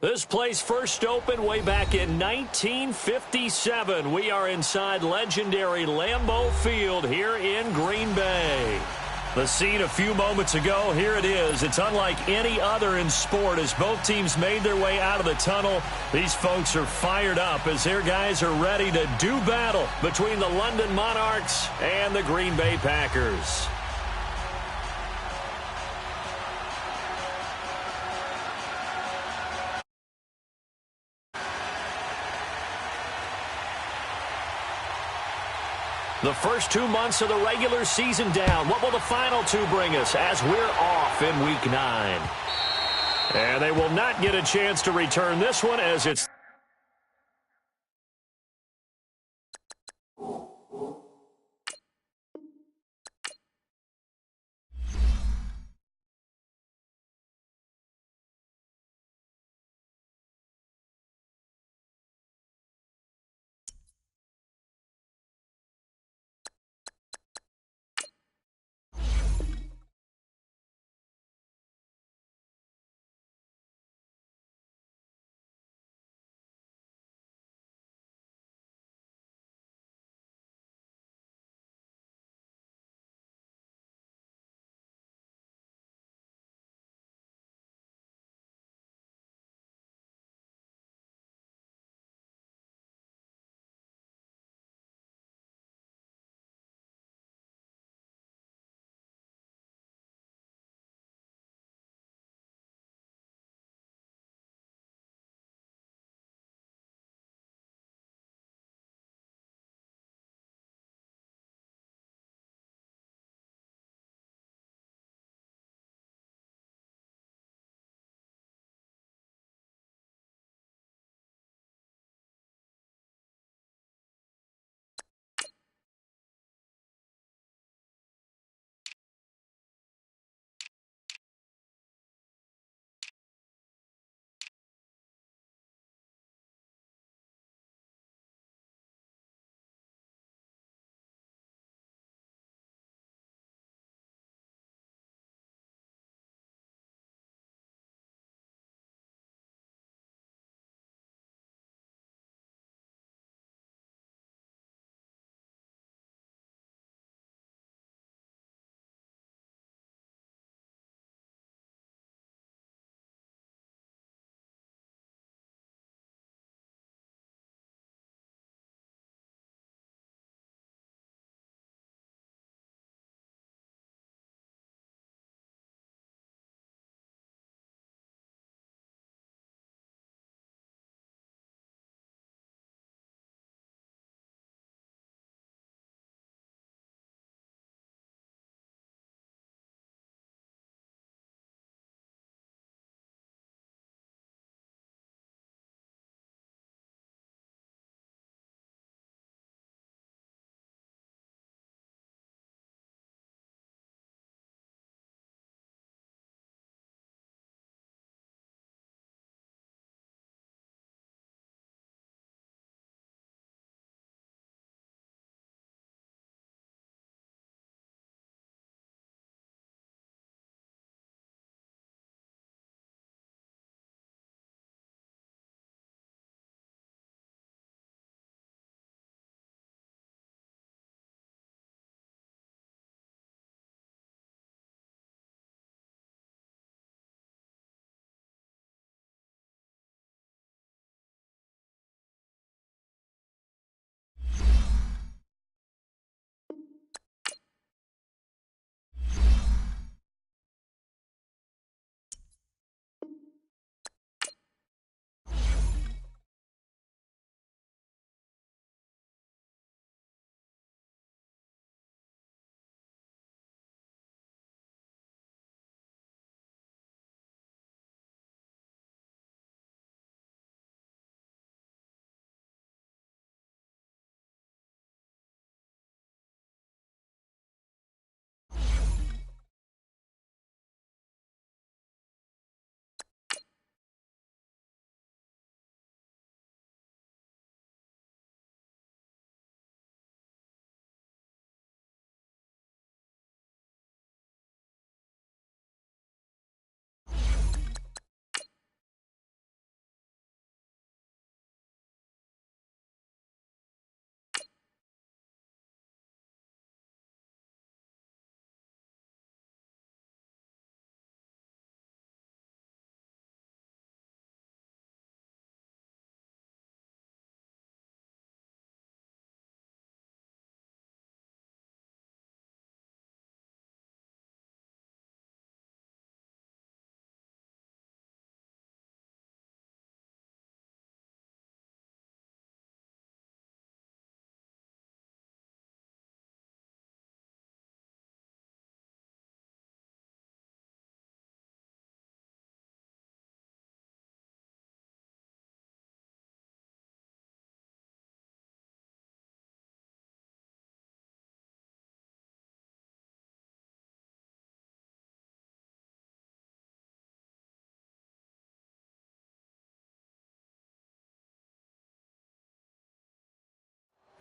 This place first opened way back in 1957. We are inside legendary Lambeau Field here in Green Bay. The scene a few moments ago, here it is. It's unlike any other in sport as both teams made their way out of the tunnel. These folks are fired up as their guys are ready to do battle between the London Monarchs and the Green Bay Packers. The first 2 months of the regular season down. What will the final two bring us as we're off in Week 9? And they will not get a chance to return this one as it's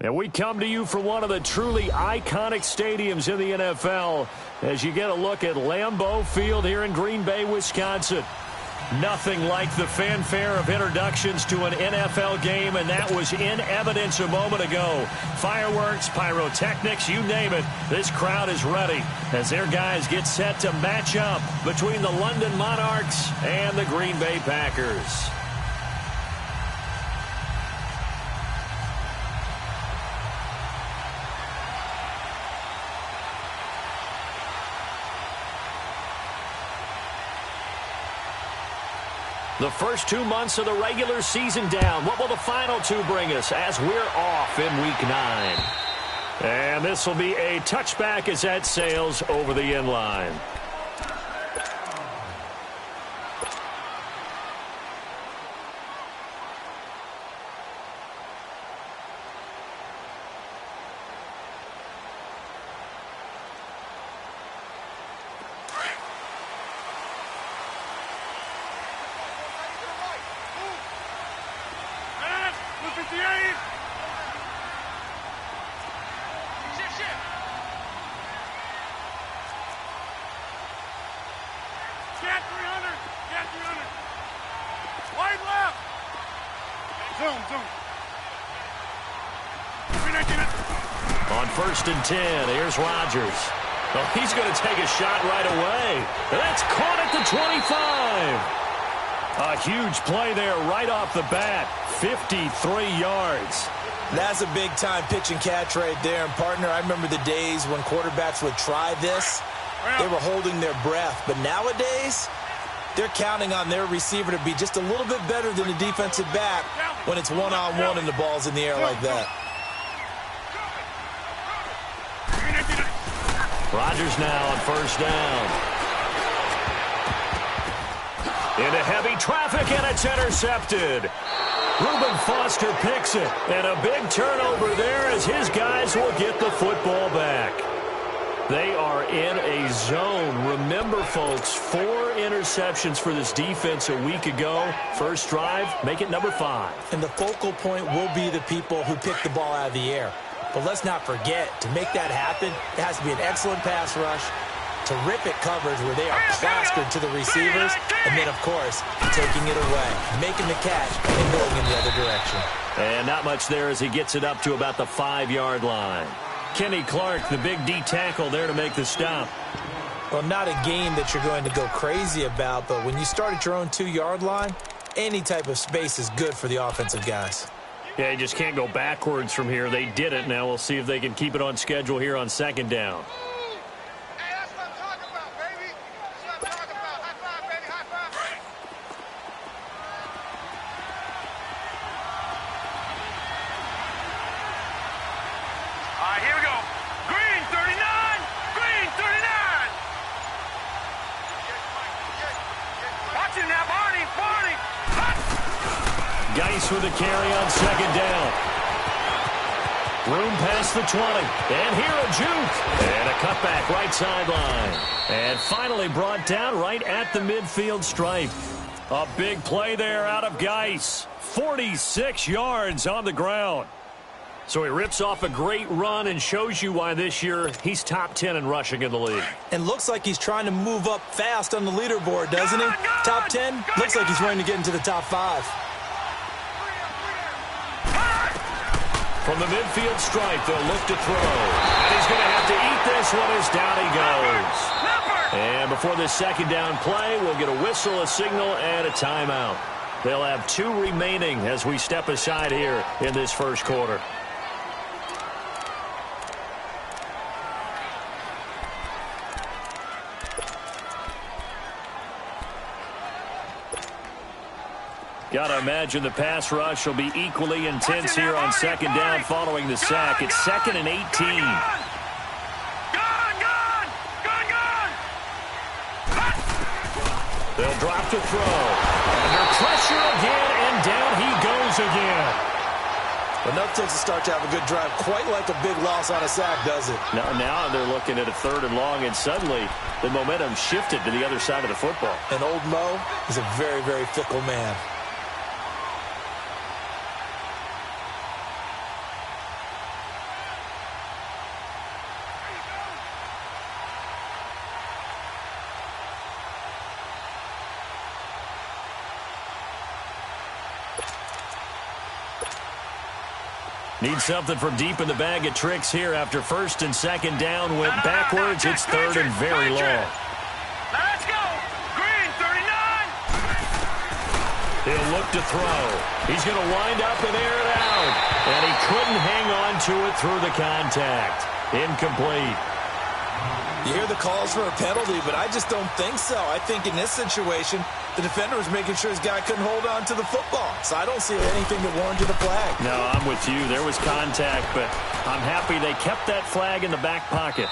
And we come to you from one of the truly iconic stadiums in the NFL as you get a look at Lambeau Field here in Green Bay, Wisconsin. Nothing like the fanfare of introductions to an NFL game, and that was in evidence a moment ago. Fireworks, pyrotechnics, you name it. This crowd is ready as their guys get set to match up between the London Monarchs and the Green Bay Packers. The first 2 months of the regular season down. What will the final two bring us as we're off in Week 9? And this will be a touchback as that sails over the end line. On 1st and 10, here's Rodgers. Oh, he's going to take a shot right away. That's caught at the 25. A huge play there right off the bat. 53 yards. That's a big-time pitch and catch right there. And, partner, I remember the days when quarterbacks would try this. They were holding their breath. But nowadays, they're counting on their receiver to be just a little bit better than the defensive back when it's one-on-one and the ball's in the air like that. Rodgers now on 1st down. Into heavy traffic, and it's intercepted. Reuben Foster picks it, and a big turnover there as his guys will get the football back. They are in a zone. Remember, folks, 4 interceptions for this defense a week ago. First drive, make it number 5. And the focal point will be the people who pick the ball out of the air. But let's not forget, to make that happen, it has to be an excellent pass rush, terrific coverage where they are plastered to the receivers, and then, of course, taking it away, making the catch, and going in the other direction. And not much there as he gets it up to about the 5-yard line. Kenny Clark, the big D tackle there to make the stop. Well, not a game that you're going to go crazy about, but when you start at your own 2-yard line, any type of space is good for the offensive guys. Yeah, you just can't go backwards from here. They did it. Now we'll see if they can keep it on schedule here on 2nd down. Hey, that's what I'm talking about, baby. That's what I'm talking about. High five, baby. High five. All right, here we go. Green 39. Green 39. Watch it now, Barney. Barney. Geis with a carry on 2nd down. Room past the 20. And here a juke. And a cutback right sideline. And finally brought down right at the midfield stripe. A big play there out of Geis. 46 yards on the ground. So he rips off a great run and shows you why this year he's top 10 in rushing in the league. And looks like he's trying to move up fast on the leaderboard, doesn't he? Top 10? Looks like he's running to get into the top 5. From the midfield stripe, they'll look to throw. And he's going to have to eat this one as down he goes. And before this 2nd down play, we'll get a whistle, a signal, and a timeout. They'll have 2 remaining as we step aside here in this first quarter. Got to imagine the pass rush will be equally intense here on 2nd down following the sack. It's 2nd and 18. They'll drop to throw. Under pressure again, and down he goes again. Enough takes to start to have a good drive. Quite like a big loss on a sack, does it? Now they're looking at a 3rd and long, and suddenly the momentum shifted to the other side of the football. And old Mo is a very, very fickle man. Need something from deep in the bag of tricks here after first and second down went backwards. It's third and very long. Let's go. Green, 39. He'll look to throw. He's going to wind up and air it out. And he couldn't hang on to it through the contact. Incomplete. You hear the calls for a penalty, but I just don't think so. I think in this situation, the defender was making sure his guy couldn't hold on to the football. So I don't see anything that warranted a flag. No, I'm with you. There was contact, but I'm happy they kept that flag in the back pocket.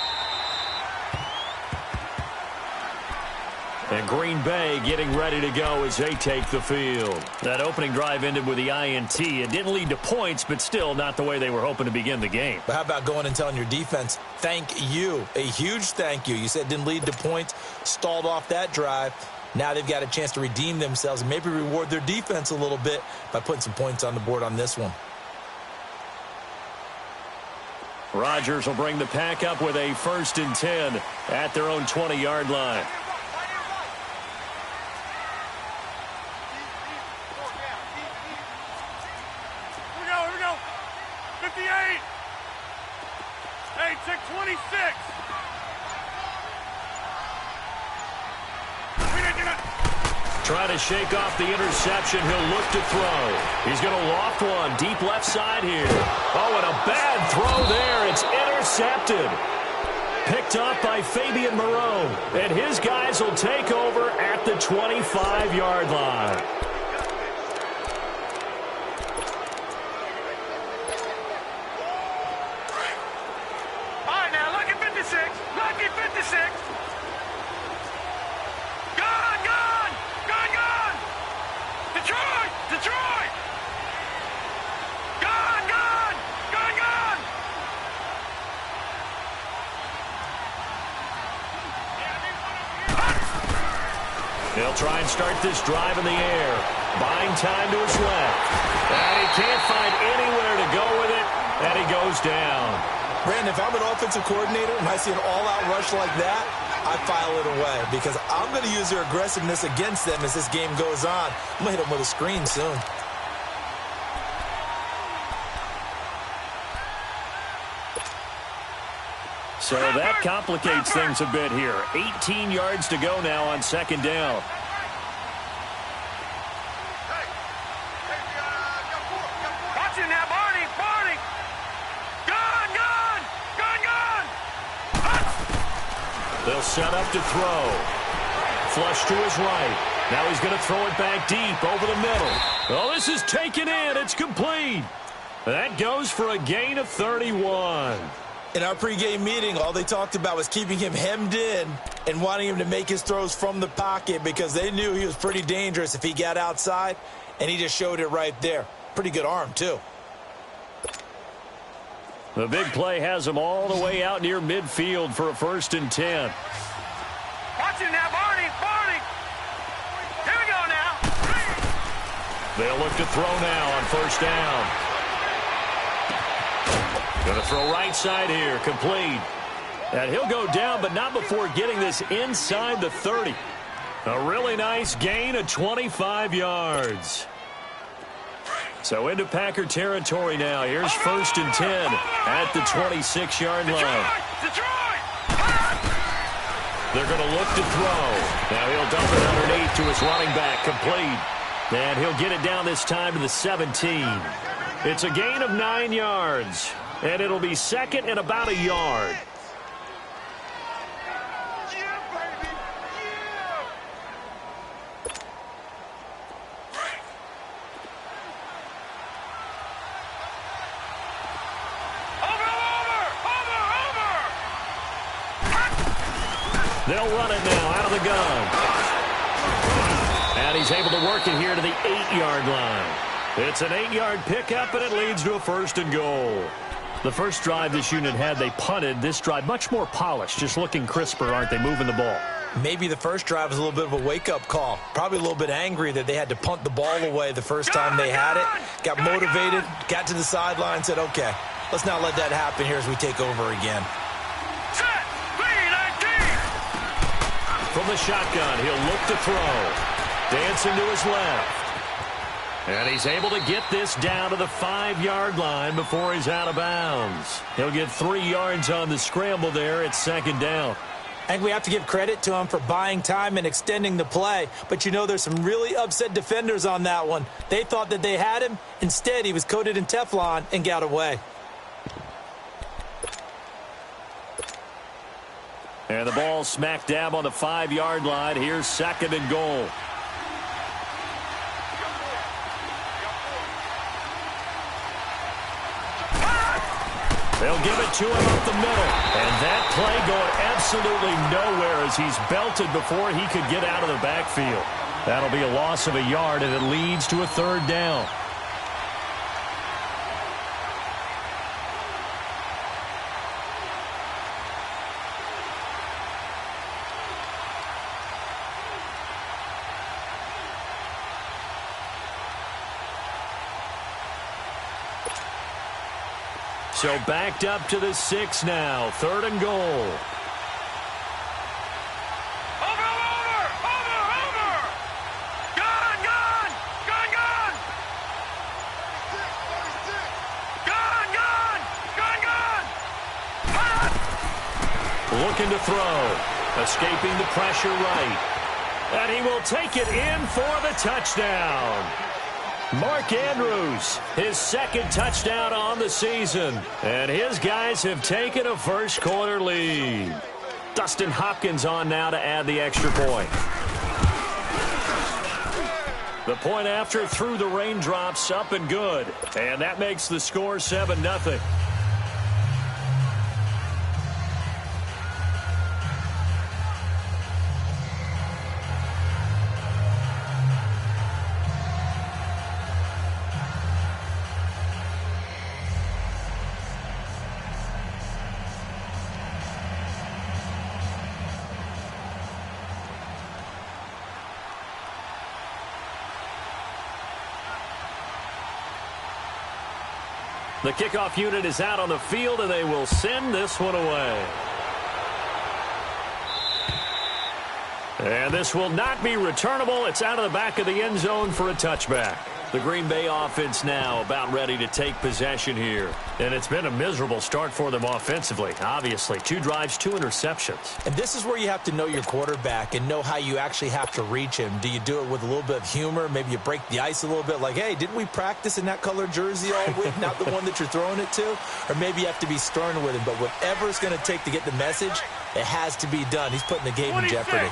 And Green Bay getting ready to go as they take the field. That opening drive ended with the INT. It didn't lead to points, but still not the way they were hoping to begin the game. But how about going and telling your defense, thank you, a huge thank you. You said it didn't lead to points, stalled off that drive. Now they've got a chance to redeem themselves and maybe reward their defense a little bit by putting some points on the board on this one. Rodgers will bring the pack up with a 1st and 10 at their own 20-yard line. Here we go. 58. Hey, check 26. Trying to shake off the interception. He'll look to throw. He's going to loft one deep left side here. Oh, and a bad throw there. It's intercepted. Picked up by Fabian Moreau. And his guys will take over at the 25-yard line. All right, now, look at 56. Look at 56. Detroit! Gone! They'll try and start this drive in the air. Buying time to his left. And he can't find anywhere to go with it, and he goes down. Brandon, if I'm an offensive coordinator and I see an all-out rush like that, I file it away because I'm going to use their aggressiveness against them as this game goes on. I'm going to hit them with a screen soon. So that complicates things a bit here. 18 yards to go now on second down. Watch it now, Barney! Gone! They'll set up to throw. Flush to his right. Now he's going to throw it back deep over the middle. Oh, this is taken in. It's complete. That goes for a gain of 31. In our pregame meeting, all they talked about was keeping him hemmed in and wanting him to make his throws from the pocket because they knew he was pretty dangerous if he got outside, and he just showed it right there. Pretty good arm, too. The big play has him all the way out near midfield for a 1st and 10. Watch it now, Barney! Here we go now! They'll look to throw now on 1st down. Going to throw right side here, complete. And he'll go down, but not before getting this inside the 30. A really nice gain of 25 yards. So into Packer territory now. Here's 1st and 10 at the 26-yard line. Detroit! They're going to look to throw. Now he'll dump it underneath to his running back, complete. And he'll get it down this time to the 17. It's a gain of 9 yards. And it'll be second and about a yard. Yeah, baby! Yeah! Over! They'll run it now out of the gun. And he's able to work it here to the 8-yard line. It's an 8-yard pickup, and it leads to a 1st and goal. The first drive this unit had, they punted. This drive, much more polished, just looking crisper, aren't they, moving the ball? Maybe the first drive was a little bit of a wake-up call. Probably a little bit angry that they had to punt the ball away the first time they had it. Got motivated, got to the sideline, said, okay, let's not let that happen here as we take over again. Set! B-19! From the shotgun, he'll look to throw. Dancing to his left. And he's able to get this down to the 5-yard line before he's out of bounds. He'll get 3 yards on the scramble there. It's 2nd down. I think we have to give credit to him for buying time and extending the play. But, you know, there's some really upset defenders on that one. They thought that they had him. Instead, he was coated in Teflon and got away. And the ball smack dab on the 5-yard line. Here's 2nd and goal. They'll give it to him up the middle. And that play going absolutely nowhere as he's belted before he could get out of the backfield. That'll be a loss of a yard, and it leads to a 3rd down. So backed up to the 6 now. 3rd and goal. Over! Gone! Looking to throw. Escaping the pressure right. And he will take it in for the touchdown. Mark Andrews, his 2nd touchdown on the season. And his guys have taken a first-quarter lead. Dustin Hopkins on now to add the extra point. The point after through the raindrops, up and good. And that makes the score 7-0. The kickoff unit is out on the field, and they will send this one away. And this will not be returnable. It's out of the back of the end zone for a touchback. The Green Bay offense now about ready to take possession here. And it's been a miserable start for them offensively, obviously. 2 drives, 2 interceptions. And this is where you have to know your quarterback and know how you actually have to reach him. Do you do it with a little bit of humor? Maybe you break the ice a little bit like, hey, didn't we practice in that color jersey all week? Not the one that you're throwing it to? Or maybe you have to be stern with him. But whatever it's going to take to get the message, it has to be done. He's putting the game in jeopardy.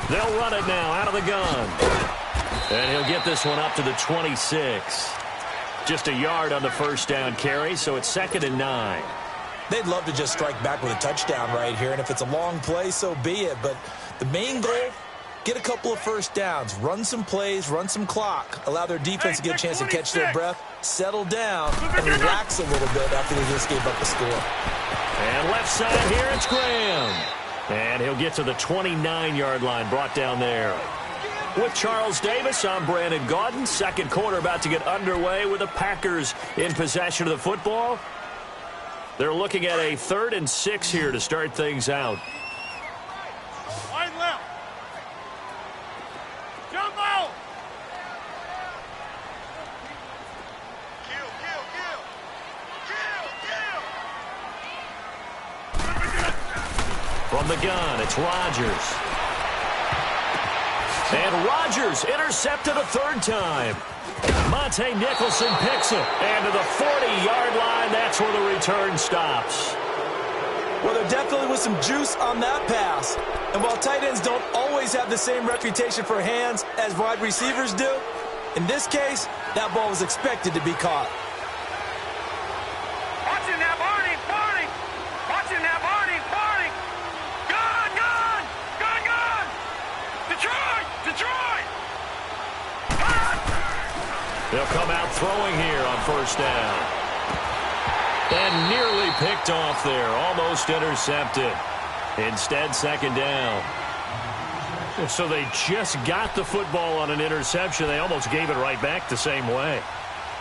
They'll run it now out of the gun. And he'll get this one up to the 26. Just a yard on the first down carry, so it's 2nd and 9. They'd love to just strike back with a touchdown right here, and if it's a long play, so be it. But the main goal, get a couple of first downs, run some plays, run some clock, allow their defense to get a chance to catch their breath, settle down, and relax a little bit after they just gave up the score. And left side here, it's Graham. And he'll get to the 29-yard line, brought down there. With Charles Davis, I'm Brandon Gaudin. 2nd quarter about to get underway with the Packers in possession of the football. They're looking at a 3rd and 6 here to start things out. Wide left. Jump out. Kill. From the gun, it's Rodgers. And Rodgers intercepted a 3rd time. Monte Nicholson picks it. And to the 40-yard line, that's where the return stops. Well, there definitely was some juice on that pass. And while tight ends don't always have the same reputation for hands as wide receivers do, in this case, that ball was expected to be caught. Watching that Barney. Watching that Barney. Gone. Detroit. They'll come out throwing here on first down. And nearly picked off there. Almost intercepted. Instead, 2nd down. So they just got the football on an interception. They almost gave it right back the same way.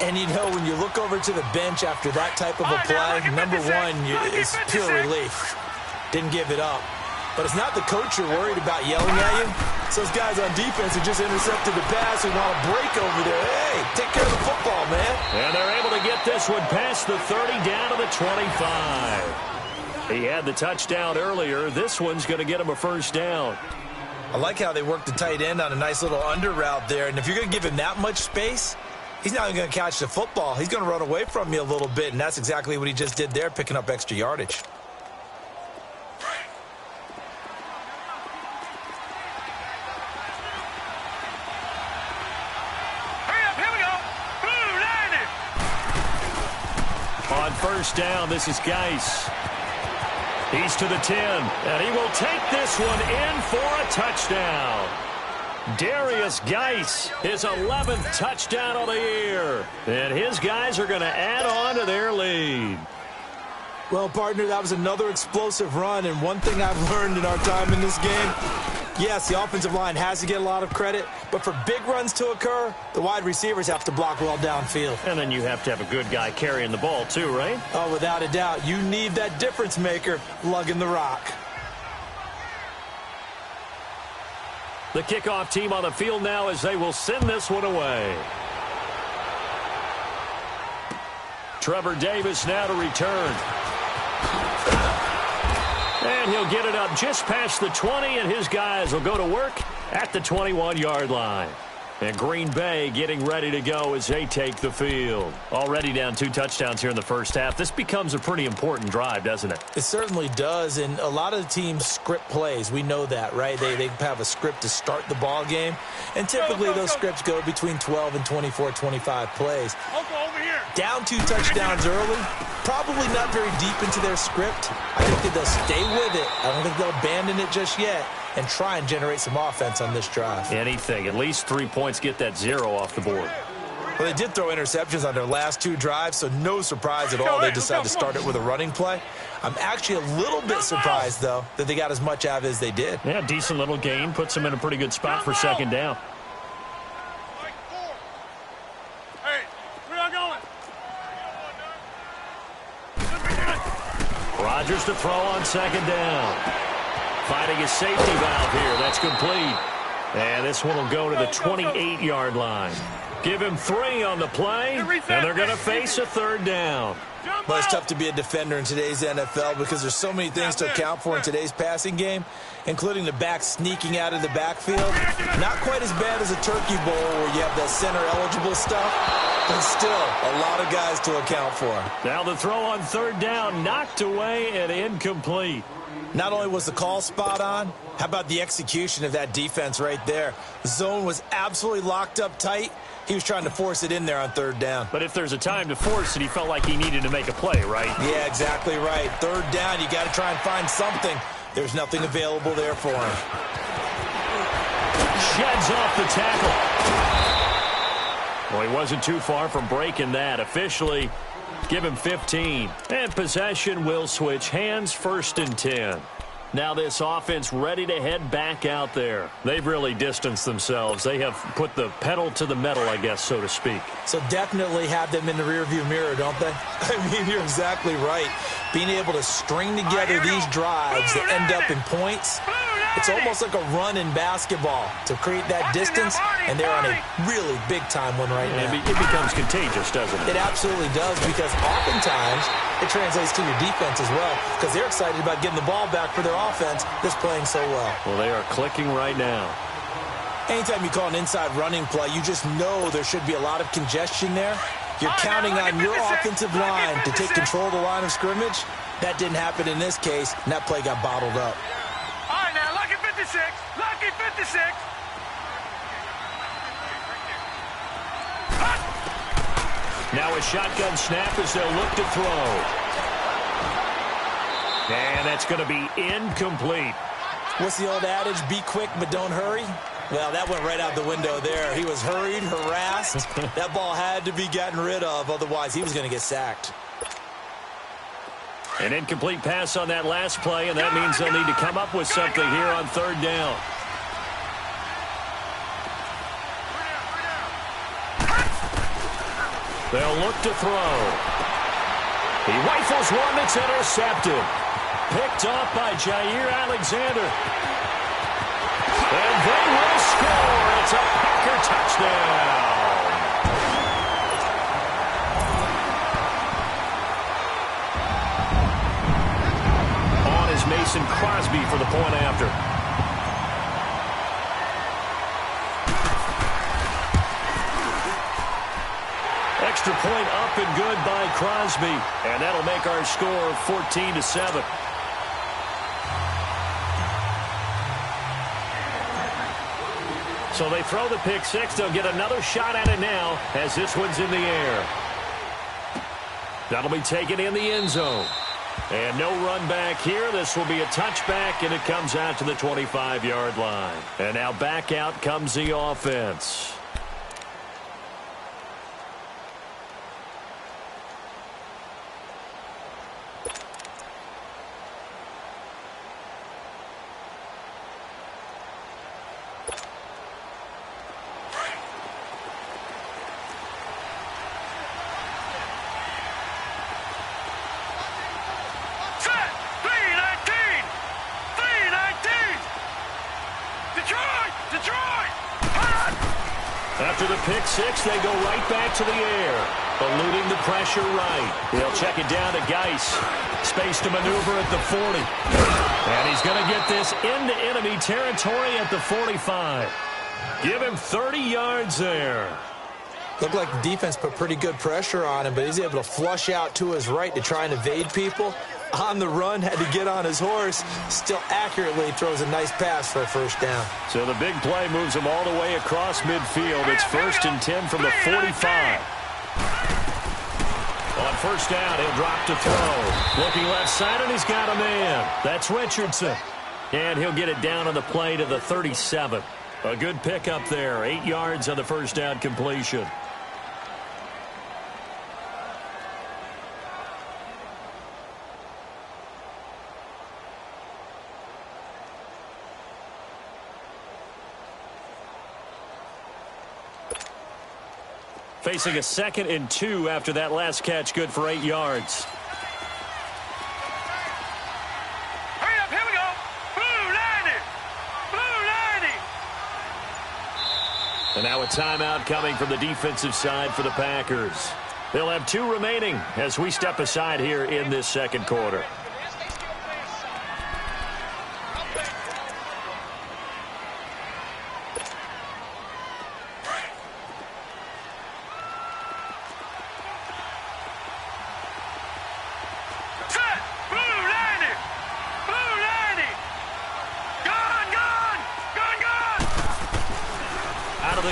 And, you know, when you look over to the bench after that type of a play, number one, it's pure relief. Didn't give it up. But it's not the coach you're worried about yelling at you. It's those guys on defense who just intercepted the pass who want to break over there. Hey, take care of the football, man. And they're able to get this one past the 30 down to the 25. He had the touchdown earlier. This one's going to get him a first down. I like how they worked the tight end on a nice little under route there. And if you're going to give him that much space, he's not even going to catch the football. He's going to run away from you a little bit, and that's exactly what he just did there, picking up extra yardage. On first down, this is Geis. He's to the 10, and he will take this one in for a touchdown. Darius Geis, his 11th touchdown of the year. And his guys are going to add on to their lead. Well, partner, that was another explosive run, and one thing I've learned in our time in this game, yes, the offensive line has to get a lot of credit, but for big runs to occur, the wide receivers have to block well downfield. And then you have to have a good guy carrying the ball too, right? Oh, without a doubt. You need that difference maker lugging the rock. The kickoff team on the field now as they will send this one away. Trevor Davis now to return. And he'll get it up just past the 20, and his guys will go to work at the 21-yard line. And Green Bay getting ready to go as they take the field. Already down 2 touchdowns here in the first half. This becomes a pretty important drive, doesn't it? It certainly does, and a lot of the teams script plays. We know that, right? They have a script to start the ball game, and typically those scripts go between 12 and 24, 25 plays. Down 2 touchdowns early, probably not very deep into their script. I think that they'll stay with it. I don't think they'll abandon it just yet and try and generate some offense on this drive. Anything. At least 3 points, get that 0 off the board. Well, they did throw interceptions on their last 2 drives, so no surprise at all they decided to start it with a running play. I'm actually a little bit surprised, though, that they got as much out of it as they did. Yeah, decent little gain. Puts them in a pretty good spot for second down. Rodgers to throw on second down. Finding his safety valve here. That's complete. And this one will go to the 28-yard line. Give him 3 on the play, and they're going to face a third down. Well, it's tough to be a defender in today's NFL because there's so many things to account for in today's passing game, including the back sneaking out of the backfield. Not quite as bad as a turkey bowl where you have that center-eligible stuff, but still a lot of guys to account for. Now the throw on third down, knocked away and incomplete. Not only was the call spot on, how about the execution of that defense right there? The zone was absolutely locked up tight. He was trying to force it in there on third down. But if there's a time to force it, he felt like he needed to make a play, right? Yeah, exactly right. Third down, you got to try and find something. There's nothing available there for him. Sheds off the tackle. Well, he wasn't too far from breaking that. Officially, give him 15. And possession will switch hands, 1st and 10. Now this offense ready to head back out there. They've really distanced themselves. They have put the pedal to the metal, I guess, so to speak. So definitely have them in the rearview mirror, don't they? I mean, you're exactly right. Being able to string together these drives that end up in points, it's almost like a run in basketball to create that distance, and they're on a really big-time one right now. It becomes contagious, doesn't it? It absolutely does, because oftentimes it translates to your defense as well, because they're excited about getting the ball back for their offense that's playing so well. Well, they are clicking right now. Anytime you call an inside running play, you just know there should be a lot of congestion there. You're counting on your offensive line to take control of the line of scrimmage. That didn't happen in this case, and that play got bottled up. All right, now, lucky 56. Lucky 56. Now a shotgun snap as they'll look to throw. And that's going to be incomplete. What's the old adage? Be quick, but don't hurry. Well, that went right out the window there. He was hurried, harassed. That ball had to be gotten rid of, otherwise he was going to get sacked. An incomplete pass on that last play, and that means they'll need to come up with something here on third down. They'll look to throw. He rifles one that's intercepted. Picked off by Jair Alexander. And they will score. It's a Packer touchdown. On is Mason Crosby for the point after. Extra point up and good by Crosby. And that'll make our score 14-7. So they throw the pick six. They'll get another shot at it now as this one's in the air. That'll be taken in the end zone. And no run back here. This will be a touchback, and it comes out to the 25-yard line. And now back out comes the offense. After the pick six, they go right back to the air. Eluding the pressure right. He'll check it down to Geis. Space to maneuver at the 40. And he's going to get this into enemy territory at the 45. Give him 30 yards there. Looked like the defense put pretty good pressure on him, but he's able to flush out to his right to try and evade people. On the run, had to get on his horse. Still accurately throws a nice pass for a first down. So the big play moves him all the way across midfield. It's 1st and 10 from the 45. On first down, he'll drop to throw. Looking left side, and he's got a man. That's Richardson. And he'll get it down on the play to the 37. A good pickup there. 8 yards on the first down completion. Facing a 2nd and 2 after that last catch, good for 8 yards. Hurry up, here we go. Blue 90. Blue 90. And now a timeout coming from the defensive side for the Packers. They'll have 2 remaining as we step aside here in this second quarter.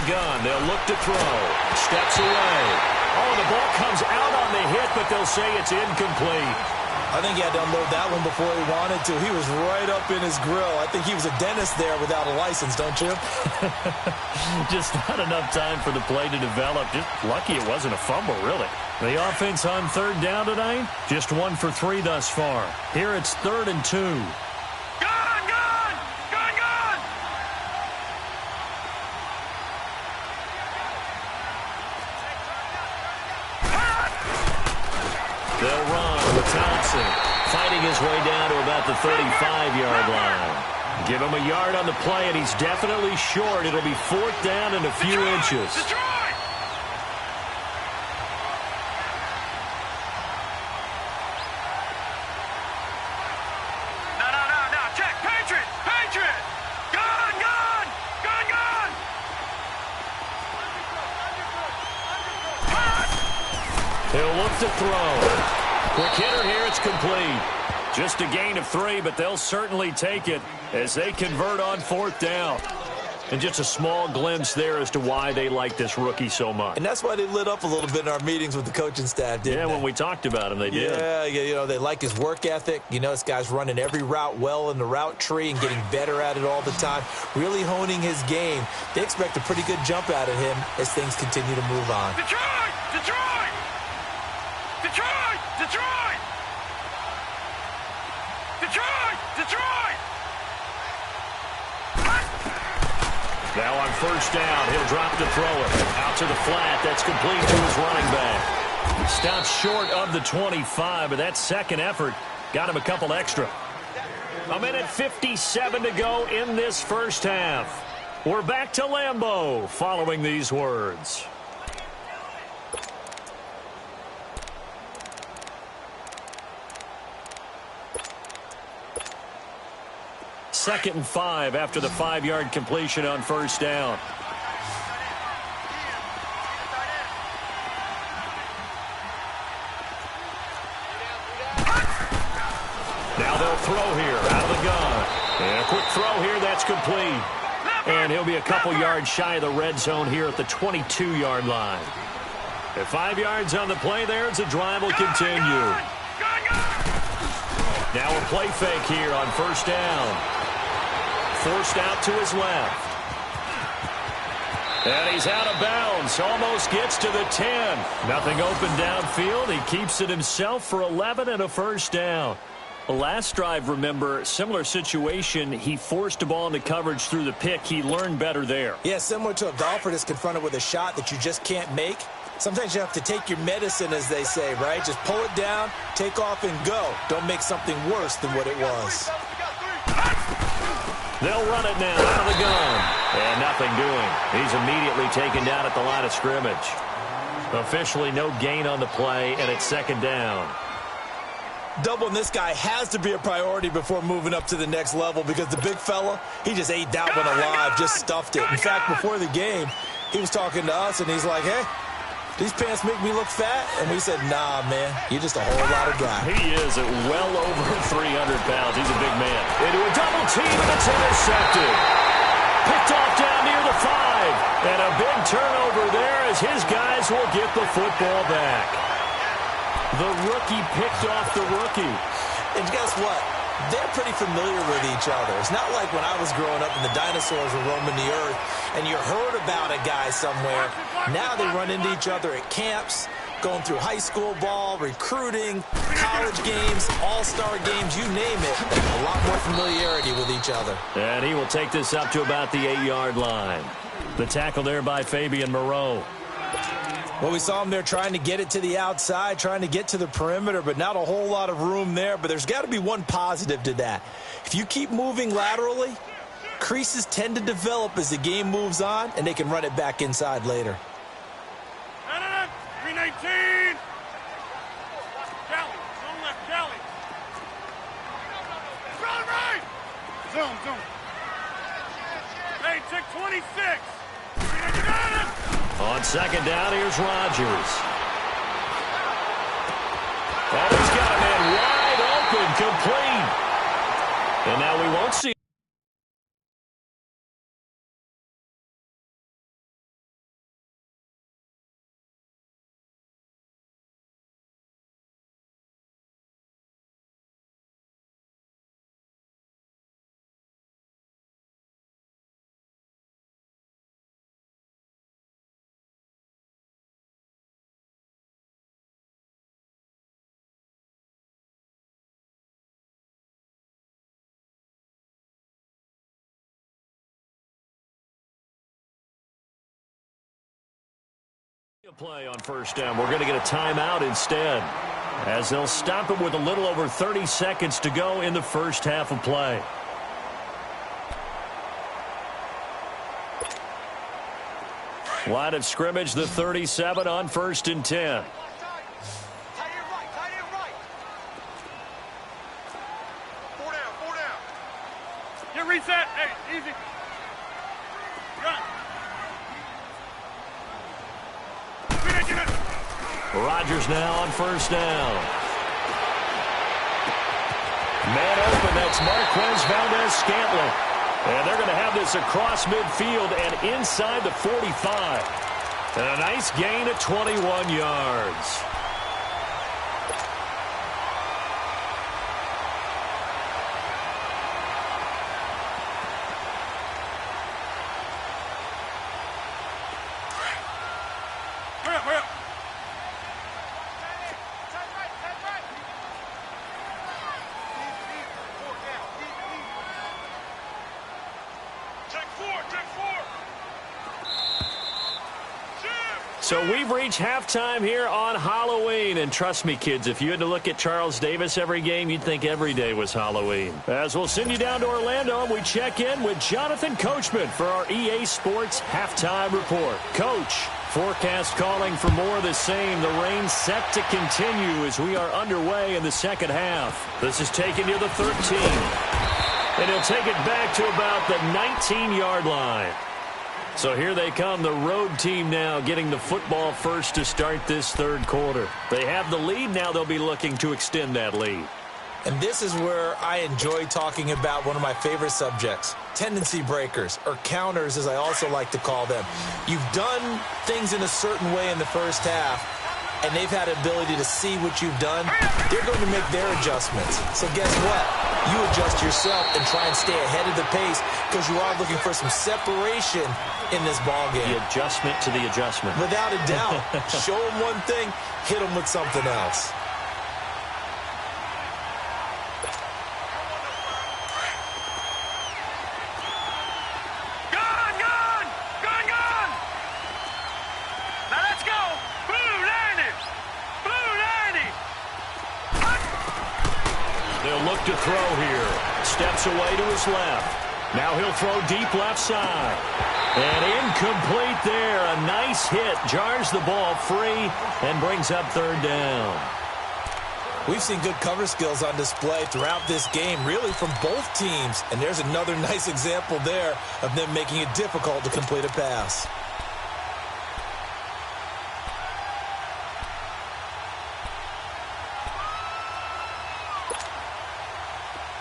Gun. They'll look to throw. Steps away. Oh, the ball comes out on the hit, but they'll say it's incomplete. I think he had to unload that one before he wanted to. He was right up in his grill. I think he was a dentist there without a license, don't you? Just not enough time for the play to develop. Just lucky it wasn't a fumble, really. The offense on 3rd down tonight, just 1 for 3 thus far. Here it's 3rd and 2. They'll run with Thompson, fighting his way down to about the 35-yard line. Give him a yard on the play, and he's definitely short. It'll be 4th down and a few inches. No. Check. Patriot. Gun. He'll look to throw. Quick hitter here, it's complete. Just a gain of 3, but they'll certainly take it as they convert on 4th down. And just a small glimpse there as to why they like this rookie so much. And that's why they lit up a little bit in our meetings with the coaching staff, didn't they? Yeah, when we talked about him, they did. Yeah, you know, they like his work ethic. You know, this guy's running every route well in the route tree and getting better at it all the time, really honing his game. They expect a pretty good jump out of him as things continue to move on. Detroit! Now on first down, he'll drop to throw it. Out to the flat, that's complete to his running back. Stops short of the 25, but that second effort Got him a couple extra. 1:57 to go in this first half. We're back to Lambeau following these words. Second and 5 after the 5-yard completion on first down. Now they'll throw here out of the gun. And a quick throw here, that's complete. And he'll be a couple yards shy of the red zone here at the 22-yard line. At 5 yards on the play there, as the drive will continue. Now a play fake here on first down. Forced out to his left. And he's out of bounds. Almost gets to the 10. Nothing open downfield. He keeps it himself for 11 and a first down. The last drive, remember, similar situation. He forced a ball into coverage through the pick. He learned better there. Yeah, similar to a golfer that's confronted with a shot that you just can't make. Sometimes you have to take your medicine, as they say, right? Just pull it down, take off, and go. Don't make something worse than what it was. They'll run it now out of the gun. And nothing doing. He's immediately taken down at the line of scrimmage. Officially no gain on the play, and it's second down. Doubling this guy has to be a priority before moving up to the next level because the big fella, he just ate that one alive, just stuffed it. In fact, before the game, he was talking to us, and he's like, hey, these pants make me look fat? And we said, nah, man, you're just a whole lot of guy. He is at well over 300 pounds. He's a big man. Into a double team, and it's intercepted. Picked off down near the 5. And a big turnover there as his guys will get the football back. The rookie picked off the rookie. And guess what? They're pretty familiar with each other. It's not like when I was growing up and the dinosaurs were roaming the earth and you heard about a guy somewhere. Now they run into each other at camps, going through high school ball, recruiting, college games, all-star games, you name it. A lot more familiarity with each other. And he will take this up to about the 8-yard line. The tackle there by Fabian Moreau. Well, we saw him there trying to get it to the outside, trying to get to the perimeter, but not a whole lot of room there. But there's got to be one positive to that. If you keep moving laterally, creases tend to develop as the game moves on, and they can run it back inside later. 319. Kelly, zone left, Kelly. Run right. Zone. Hey, check 26. On second down, here's Rodgers. Oh, he's got a man wide open, complete. And now we won't see. Play on first down. We're going to get a timeout instead, as they'll stop it with a little over 30 seconds to go in the first half of play. Line of scrimmage, the 37 on first and 10. Four down. Get reset. Hey, easy. Run. Rodgers now on first down. Man open, that's Marquez Valdez-Scantling. And they're going to have this across midfield and inside the 45. And a nice gain at 21 yards. Hurry up. Check four. So we've reached halftime here on Halloween. And trust me, kids, if you had to look at Charles Davis every game, you'd think every day was Halloween. As we'll send you down to Orlando, and we check in with Jonathan Coachman for our EA Sports Halftime Report. Coach, forecast calling for more of the same. The rain set to continue as we are underway in the second half. This is taken near the 13. And he'll take it back to about the 19-yard line. So here they come, the road team now getting the football first to start this third quarter. They have the lead. Now they'll be looking to extend that lead. And this is where I enjoy talking about one of my favorite subjects, tendency breakers, or counters as I also like to call them. You've done things in a certain way in the first half, and they've had the ability to see what you've done. They're going to make their adjustments. So guess what? You adjust yourself and try and stay ahead of the pace because you are looking for some separation in this ball game. The adjustment to the adjustment. Without a doubt. Show them one thing, hit them with something else. To throw here. Steps away to his left. Now he'll throw deep left side. And incomplete there. A nice hit. Jars the ball free and brings up third down. We've seen good cover skills on display throughout this game, really from both teams. And there's another nice example there of them making it difficult to complete a pass.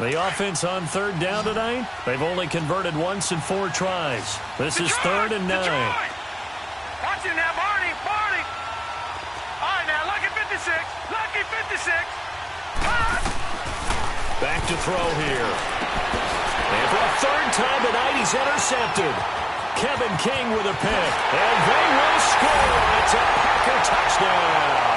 The offense on third down tonight, they've only converted once in 4 tries. This is third and 9. Watch him now, Barney. All right, now, lucky 56. Lucky 56. Back to throw here. And for a third time tonight, he's intercepted. Kevin King with a pick. And they will score. It's a Packer touchdown.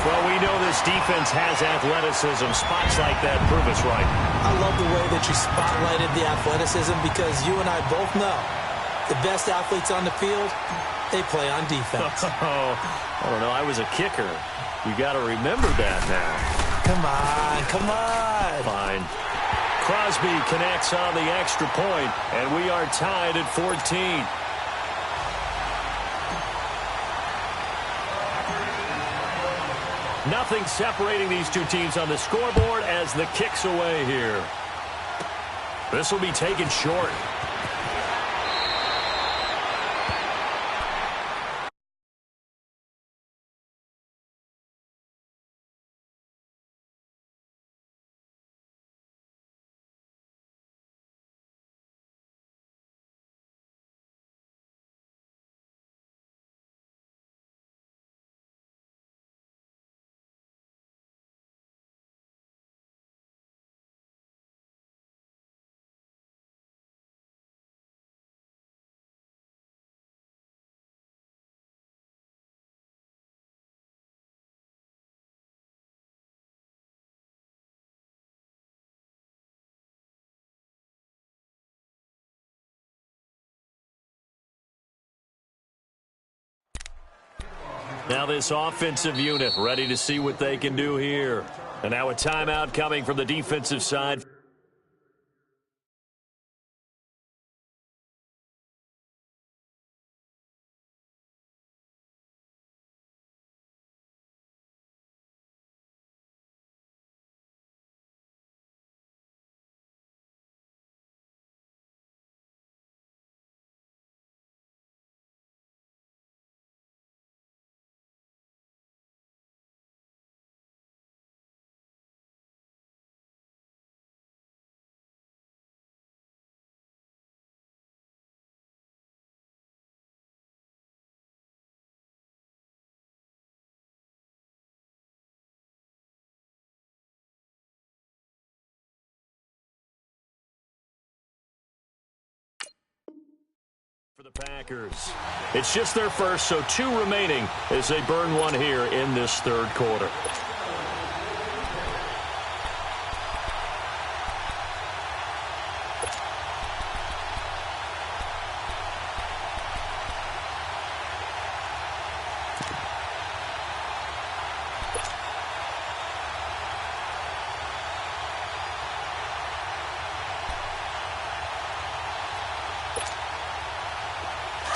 Well, we know this defense has athleticism. Spots like that prove us right. I love the way that you spotlighted the athleticism because you and I both know the best athletes on the field, they play on defense. I don't know. I was a kicker. You got to remember that now. Come on, come on. Fine. Crosby connects on the extra point, and we are tied at 14. Nothing separating these two teams on the scoreboard as the kick's away here. This will be taken short. Now this offensive unit ready to see what they can do here. And now a timeout coming from the defensive side. For the Packers. It's just their first, so 2 remaining as they burn one here in this third quarter.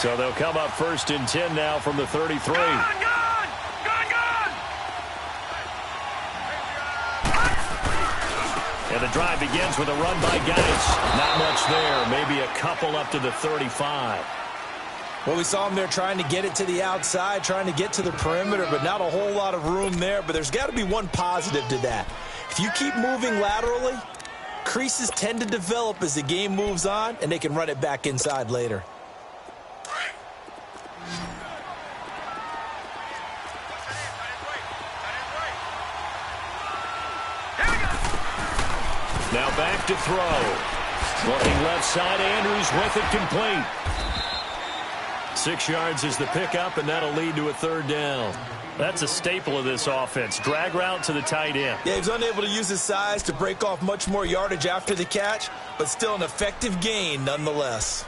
So they'll come up 1st and 10 now from the 33. And the drive begins with a run by Geis. Not much there. Maybe a couple up to the 35. Well, we saw him there trying to get it to the outside, trying to get to the perimeter, but not a whole lot of room there. But there's got to be one positive to that. If you keep moving laterally, creases tend to develop as the game moves on, and they can run it back inside later. Now back to throw. Looking left side, Andrews with it complete. 6 yards is the pickup, and that'll lead to a 3rd down. That's a staple of this offense. Drag route to the tight end. Yeah, he's unable to use his size to break off much more yardage after the catch, but still an effective gain nonetheless.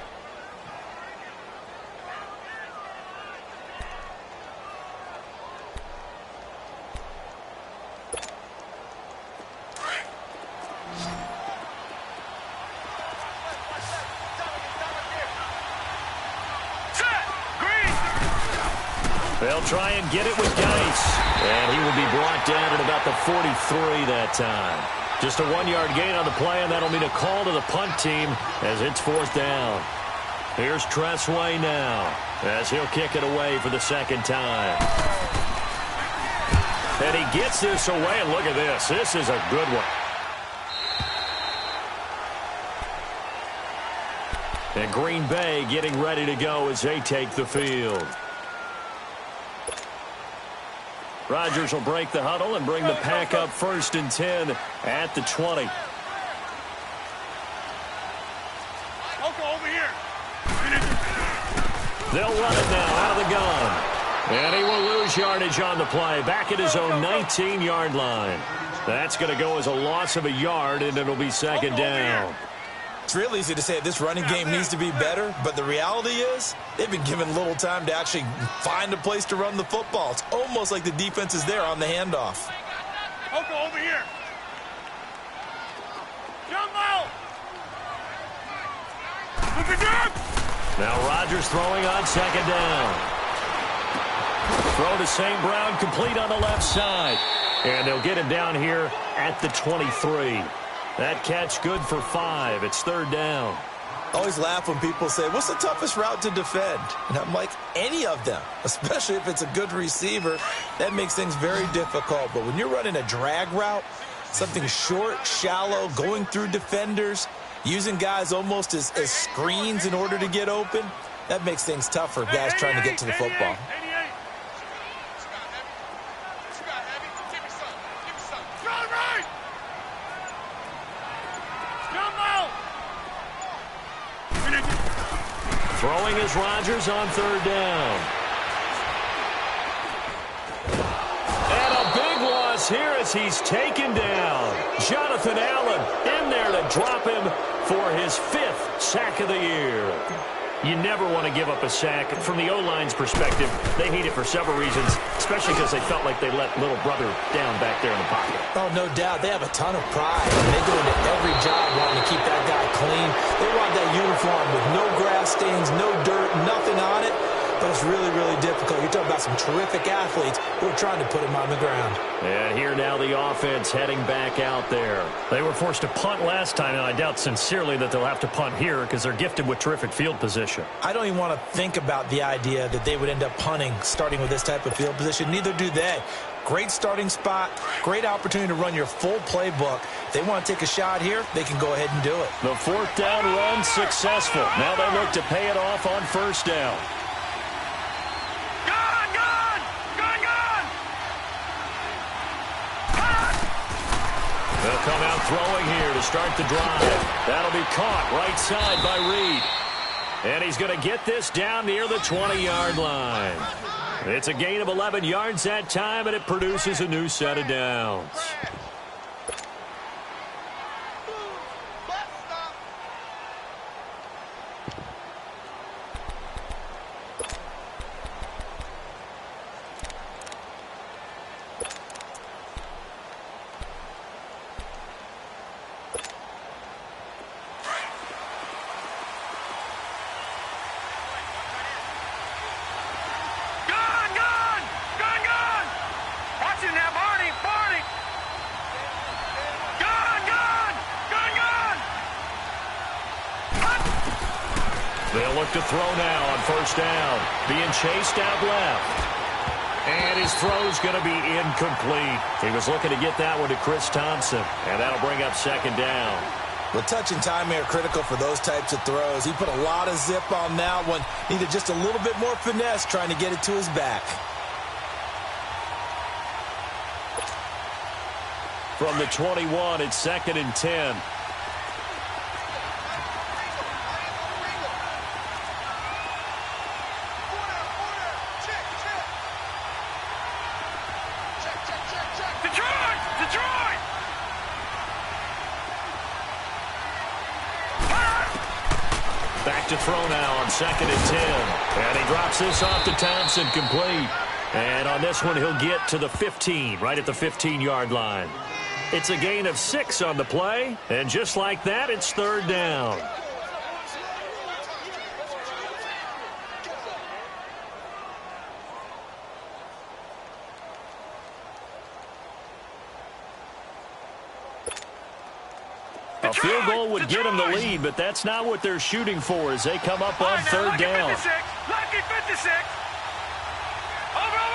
They'll try and get it with Geis. And he will be brought down at about the 43 that time. Just a 1-yard gain on the play, and that'll mean a call to the punt team as it's 4th down. Here's Tressway now as he'll kick it away for the 2nd time. And he gets this away, and look at this. This is a good one. And Green Bay getting ready to go as they take the field. Rodgers will break the huddle and bring the pack up 1st and 10 at the 20. Over here. They'll run it now out of the gun. And he will lose yardage on the play. Back at his own 19-yard line. That's going to go as a loss of a yard, and it'll be 2nd down. It's real easy to say this running game needs to be better, but the reality is they've been given little time to actually find a place to run the football. It's almost like the defense is there on the handoff. Over here. Jump out. Now Rodgers throwing on 2nd down. Throw to St. Brown, complete on the left side. And they'll get him down here at the 23. That catch good for 5. It's 3rd down. I always laugh when people say, what's the toughest route to defend? And I'm like, any of them, especially if it's a good receiver. That makes things very difficult. But when you're running a drag route, something short, shallow, going through defenders, using guys almost as screens in order to get open, that makes things tough for guys trying to get to the football. Throwing is Rodgers on 3rd down. And a big loss here as he's taken down. Jonathan Allen in there to drop him for his 5th sack of the year. You never want to give up a sack. From the O-line's perspective, they hate it for several reasons, especially because they felt like they let little brother down back there in the pocket. Oh, no doubt. They have a ton of pride. They go into every job wanting to keep that guy clean. They want that uniform with no grass stains, no dirt, nothing on it. But it's really, really difficult. You're talking about some terrific athletes who are trying to put him on the ground. And here now the offense heading back out there. They were forced to punt last time, and I doubt sincerely that they'll have to punt here because they're gifted with terrific field position. I don't even want to think about the idea that they would end up punting starting with this type of field position. Neither do they. Great starting spot, great opportunity to run your full playbook. If they want to take a shot here, they can go ahead and do it. The 4th down run successful. Now they look to pay it off on 1st down. They'll come out throwing here to start the drive. That'll be caught right side by Reed. And he's going to get this down near the 20-yard line. It's a gain of 11 yards that time, and it produces a new set of downs. They'll look to throw now on first down. Being chased out left. And his throw's going to be incomplete. He was looking to get that one to Chris Thompson. And that'll bring up second down. Well, touch and timing are critical for those types of throws. He put a lot of zip on that one. Needed just a little bit more finesse trying to get it to his back. From the 21, it's 2nd and 10. Back to throw now on 2nd and 10. And he drops this off to Thompson, complete. And on this one, he'll get to the 15, right at the 15-yard line. It's a gain of 6 on the play. And just like that, it's 3rd down. A field goal would get them the lead, but that's not what they're shooting for as they come up on 3rd down. Lucky 56. Over.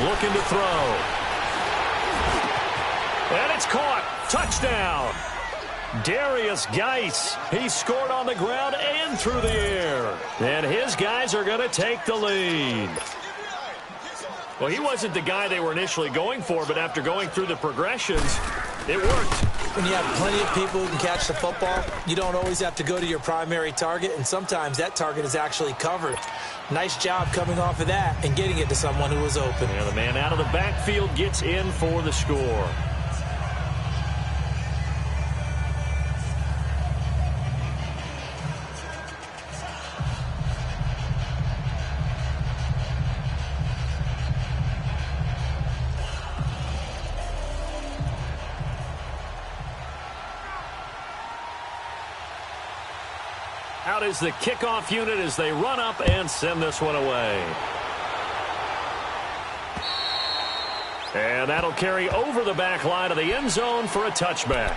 Looking to throw. And it's caught. Touchdown. Darius Geis. He scored on the ground and through the air. And his guys are going to take the lead. Well, he wasn't the guy they were initially going for, but after going through the progressions, it worked. When you have plenty of people who can catch the football, you don't always have to go to your primary target, and sometimes that target is actually covered. Nice job coming off of that and getting it to someone who was open. And the man out of the backfield gets in for the score. Out is the kickoff unit as they run up and send this one away. And that'll carry over the back line of the end zone for a touchback.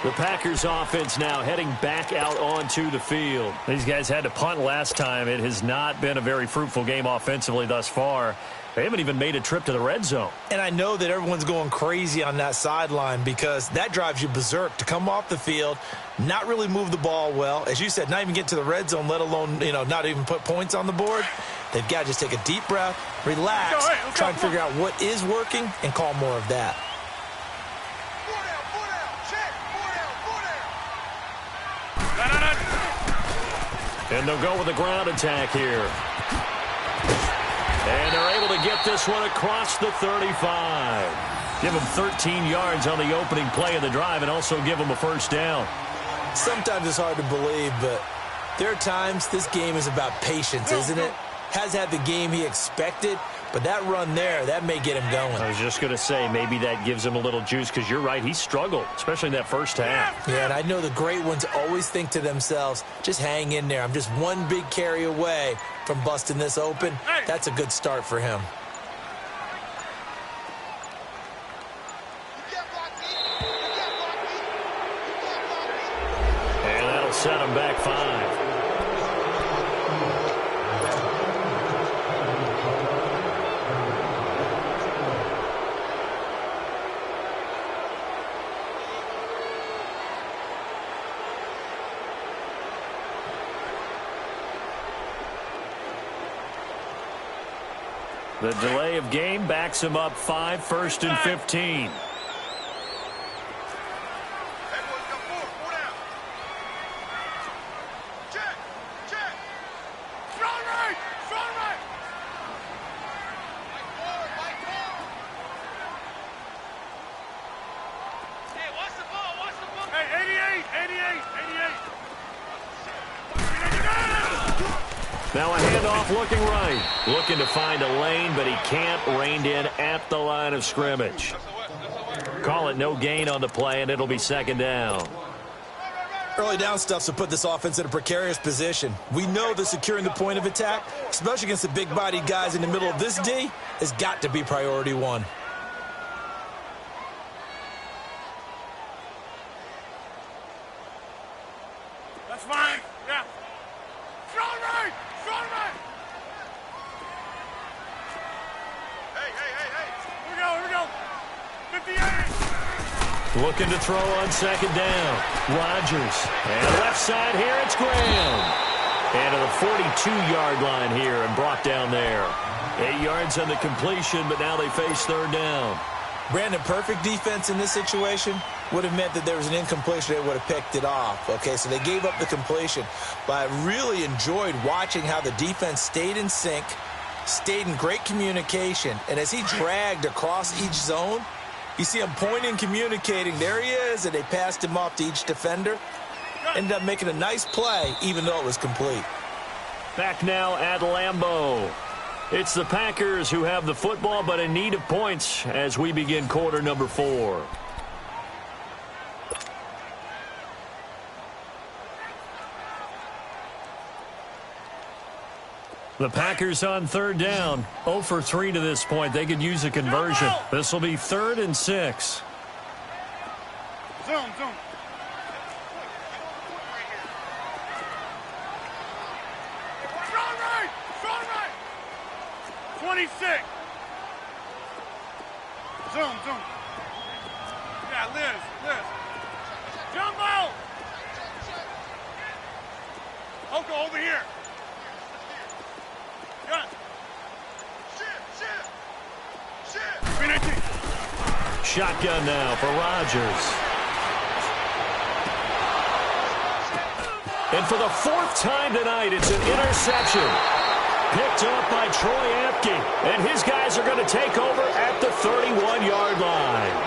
The Packers offense now heading back out onto the field. These guys had to punt last time. It has not been a very fruitful game offensively thus far. They haven't even made a trip to the red zone. And I know that everyone's going crazy on that sideline because that drives you berserk to come off the field, not really move the ball well. As you said, not even get to the red zone, let alone, not even put points on the board. They've got to just take a deep breath, relax, try and figure out what is working, and call more of that. And they'll go with a ground attack here. And they're able to get this one across the 35. Give them 13 yards on the opening play of the drive and also give them a first down. Sometimes it's hard to believe, but there are times this game is about patience, isn't it? Has had the game he expected, but that run there, that may get him going. I was just going to say, maybe that gives him a little juice because you're right, he struggled, especially in that first half. Yeah, and I know the great ones always think to themselves, just hang in there. I'm just one big carry away from busting this open. That's a good start for him. And that'll set him back 5. The delay of game backs him up 5, 1st and 15. Now a handoff looking right. Looking to find a lane, but he can't. Reined in at the line of scrimmage. Call it no gain on the play, and it'll be second down. Early down stuff to put this offense in a precarious position. We know that securing the point of attack, especially against the big-bodied guys in the middle of this D, has got to be priority one. Looking to throw on second down. Rodgers. And left side here, it's Graham. And to the 42-yard line here and brought down there. 8 yards on the completion, but now they face third down. Brandon, perfect defense in this situation would have meant that there was an incompletion. They would have picked it off. Okay, so they gave up the completion. But I really enjoyed watching how the defense stayed in sync, stayed in great communication. And as he dragged across each zone, you see him pointing, communicating. There he is, and they passed him off to each defender. Ended up making a nice play, even though it was complete. Back now at Lambeau. It's the Packers who have the football, but in need of points as we begin quarter number 4. The Packers on third down. 0 for 3 to this point. They could use a conversion. This will be 3rd and 6. Zoom. Strong right. 26. Zoom. Yeah, Liz. Jumbo. Oko, over here. Gun. Shit. Shotgun now for Rodgers. And for the 4th time tonight, it's an interception. Picked up by Troy Apke. And his guys are going to take over at the 31-yard line.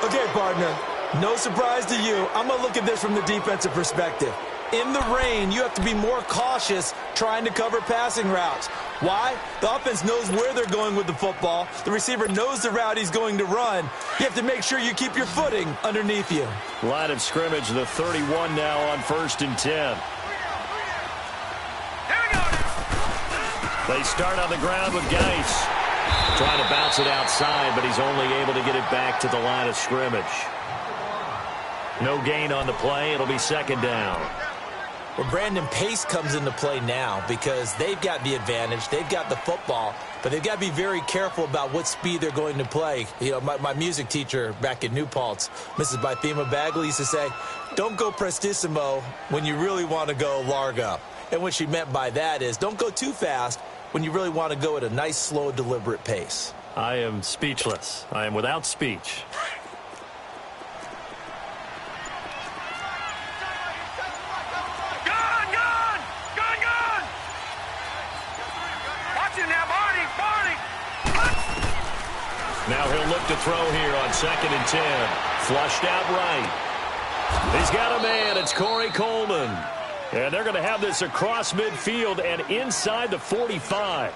Okay, partner, no surprise to you. I'm going to look at this from the defensive perspective. In the rain, you have to be more cautious trying to cover passing routes. Why? The offense knows where they're going with the football. The receiver knows the route he's going to run. You have to make sure you keep your footing underneath you. Line of scrimmage, the 31 now on 1st and 10. They start on the ground with Geis. Trying to bounce it outside, but he's only able to get it back to the line of scrimmage. No gain on the play. It'll be 2nd down. Well, Brandon, pace comes into play now because they've got the advantage. They've got the football, but they've got to be very careful about what speed they're going to play. You know, my music teacher back in New Paltz, Mrs. Bythema Bagley, used to say, don't go prestissimo when you really want to go largo. And what she meant by that is don't go too fast when you really want to go at a nice, slow, deliberate pace. I am speechless. I am without speech. Now he'll look to throw here on 2nd and 10. Flushed out right. He's got a man. It's Corey Coleman. And they're going to have this across midfield and inside the 45.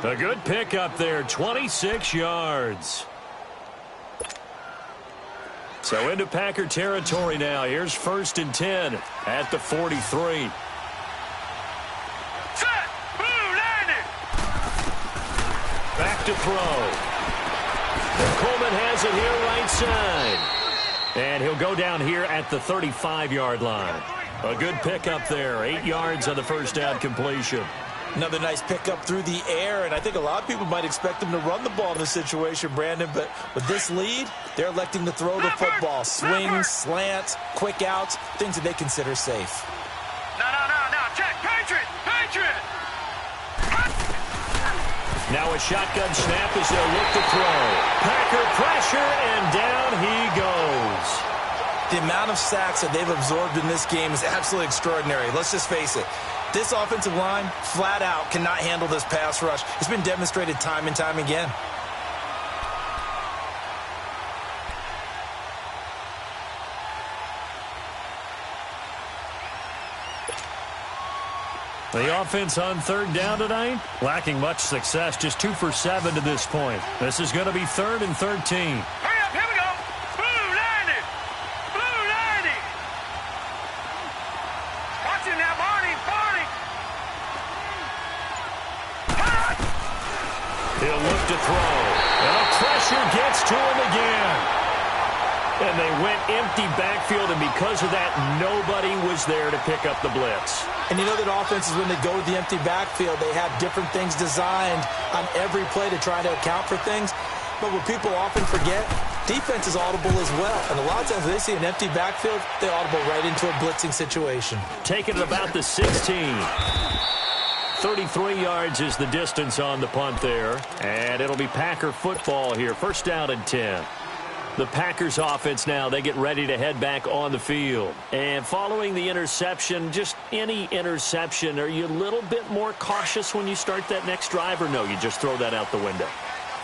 A good pickup there, 26 yards. So into Packer territory now. Here's 1st and 10 at the 43. Set. Blue landed. Back to throw. And Coleman has it here right side. And he'll go down here at the 35-yard line. A good pickup there. 8 yards on the first down completion. Another nice pickup through the air, and I think a lot of people might expect them to run the ball in this situation, Brandon, but with this lead, they're electing to throw the football. Swings, slants, quick outs, things that they consider safe. No. Check. Patriot. Now a shotgun snap as they'll look to throw. Packer pressure, and down he goes. The amount of sacks that they've absorbed in this game is absolutely extraordinary. Let's just face it. This offensive line, flat out, cannot handle this pass rush. It's been demonstrated time and time again. The offense on third down tonight, lacking much success, just 2 for 7 to this point. This is going to be 3rd and 13. Hurry up, here we go. Blue landed. Watch it now, Barney. He'll look to throw. And the pressure gets to him again. And they went empty backfield, and because of that, nobody was there to pick up the blitz. And you know that offenses, when they go to the empty backfield, they have different things designed on every play to try to account for things. But what people often forget, defense is audible as well. And a lot of times when they see an empty backfield, they audible right into a blitzing situation. Taking it about the 16. 33 yards is the distance on the punt there. And it'll be Packer football here. First down and 10. The Packers offense now, they get ready to head back on the field. And following the interception, just any interception, are you a little bit more cautious when you start that next drive, or no, you just throw that out the window?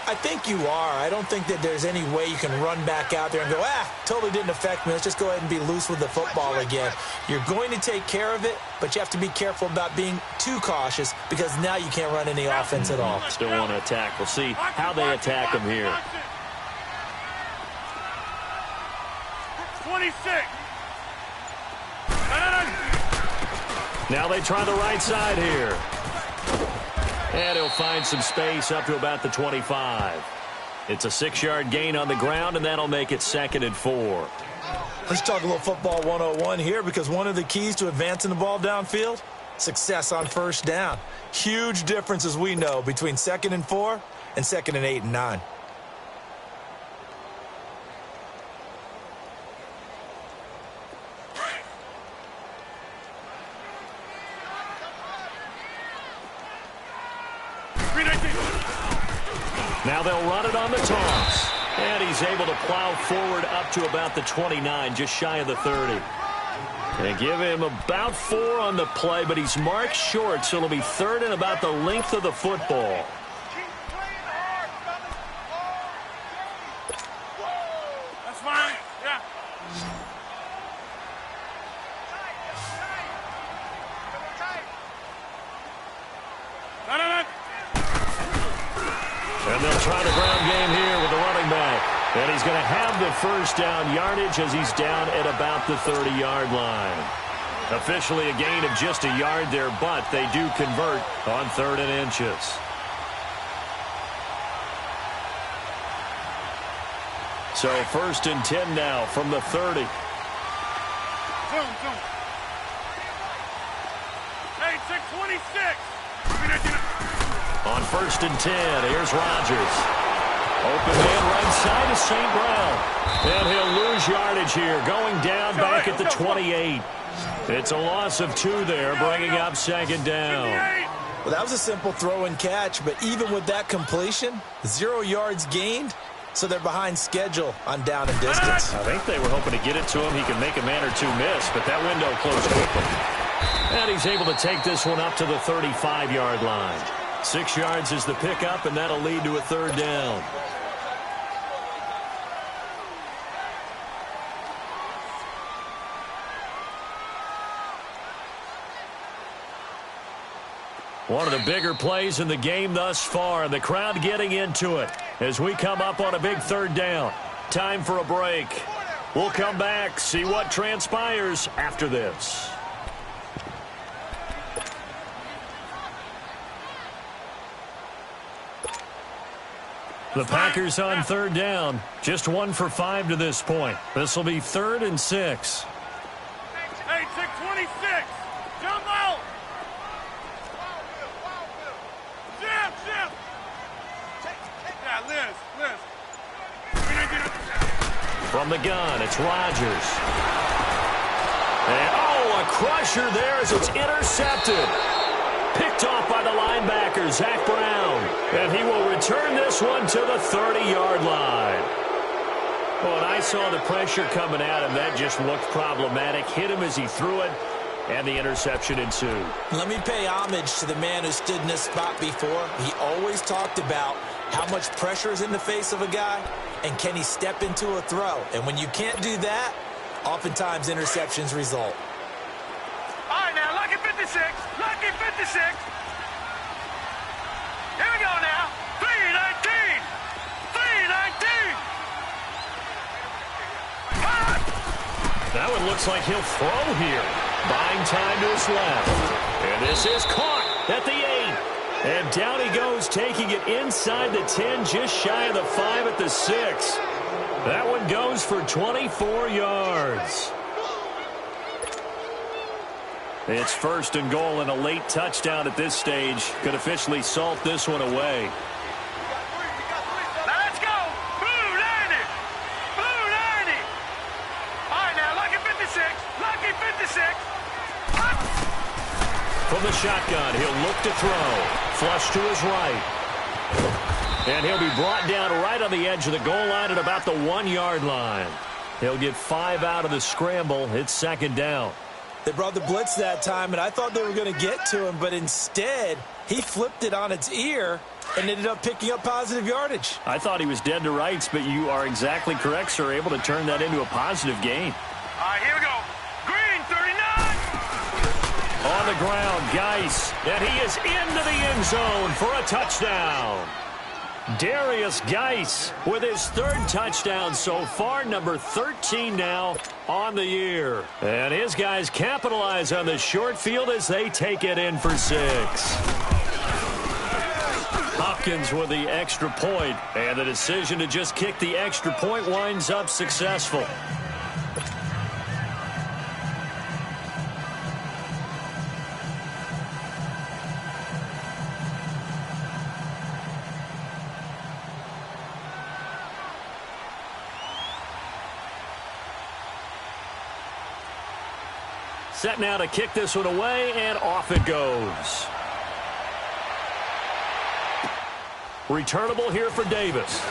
I think you are. I don't think that there's any way you can run back out there and go, totally didn't affect me. Let's just go ahead and be loose with the football again. You're going to take care of it, but you have to be careful about being too cautious because now you can't run any offense at all. Still want to attack. We'll see how they attack him here. 26. Now they try the right side here. And he'll find some space up to about the 25. It's a 6-yard gain on the ground, and that'll make it 2nd and 4. Let's talk a little football 101 here, because one of the keys to advancing the ball downfield, success on first down. Huge difference, as we know, between 2nd and 4 and 2nd and 8 and 9. Now they'll run it on the toss. And he's able to plow forward up to about the 29, just shy of the 30. They give him about 4 on the play, but he's marked short, so it'll be 3rd and about the length of the football. That's fine. Yeah. And they'll try the ground game here with the running back. And he's going to have the first down yardage as he's down at about the 30-yard line. Officially a gain of just a yard there, but they do convert on 3rd and inches. So 1st and 10 now from the 30. Zoom. Hey, 626. On 1st and 10, here's Rodgers. Open man right side of St. Brown. And he'll lose yardage here, going down back at the 28. It's a loss of 2 there, bringing up 2nd down. Well, that was a simple throw and catch, but even with that completion, 0 yards gained, so they're behind schedule on down and distance. I think they were hoping to get it to him. He can make a man or 2 miss, but that window closed quickly. And he's able to take this one up to the 35-yard line. 6 yards is the pickup, and that'll lead to a 3rd down. One of the bigger plays in the game thus far, and the crowd getting into it as we come up on a big 3rd down. Time for a break. We'll come back, see what transpires after this. The Packers on 3rd down. Just 1 for 5 to this point. This will be 3rd and 6. Hey, 626. Jump out. Jim. Yeah, Liz. From the gun, it's Rodgers. And, a crusher there as it's intercepted. Picked off by the linebacker, Zach Brown. And he will return this one to the 30-yard line. Well, and I saw the pressure coming at him. That just looked problematic. Hit him as he threw it, and the interception ensued. Let me pay homage to the man who stood in this spot before. He always talked about how much pressure is in the face of a guy, and can he step into a throw. And when you can't do that, oftentimes interceptions result. All right, now, lucky 56. Lucky 56. Here we go now. 319. 319. That one looks like he'll throw here. Buying time to his left. And this is caught at the 8. And down he goes, taking it inside the 10, just shy of the 5 at the 6. That one goes for 24 yards. It's 1st and goal, and a late touchdown at this stage could officially salt this one away. Now let's go. Blue, landed. shotgun. He'll look to throw. Flush to his right. And he'll be brought down right on the edge of the goal line at about the 1-yard line. He'll get 5 out of the scramble. It's second down. They brought the blitz that time, and I thought they were going to get to him, but instead he flipped it on its ear and ended up picking up positive yardage. I thought he was dead to rights, but you are exactly correct, sir. Able to turn that into a positive gain. All right, here we go. Green, 39. On the ground, Geis, and he is into the end zone for a touchdown. Darius Geis with his 3rd touchdown so far, number 13 now on the year. And his guys capitalize on the short field as they take it in for 6. Hopkins with the extra point, and the decision to just kick the extra point winds up successful. Set now to kick this one away, and off it goes. Returnable here for Davis.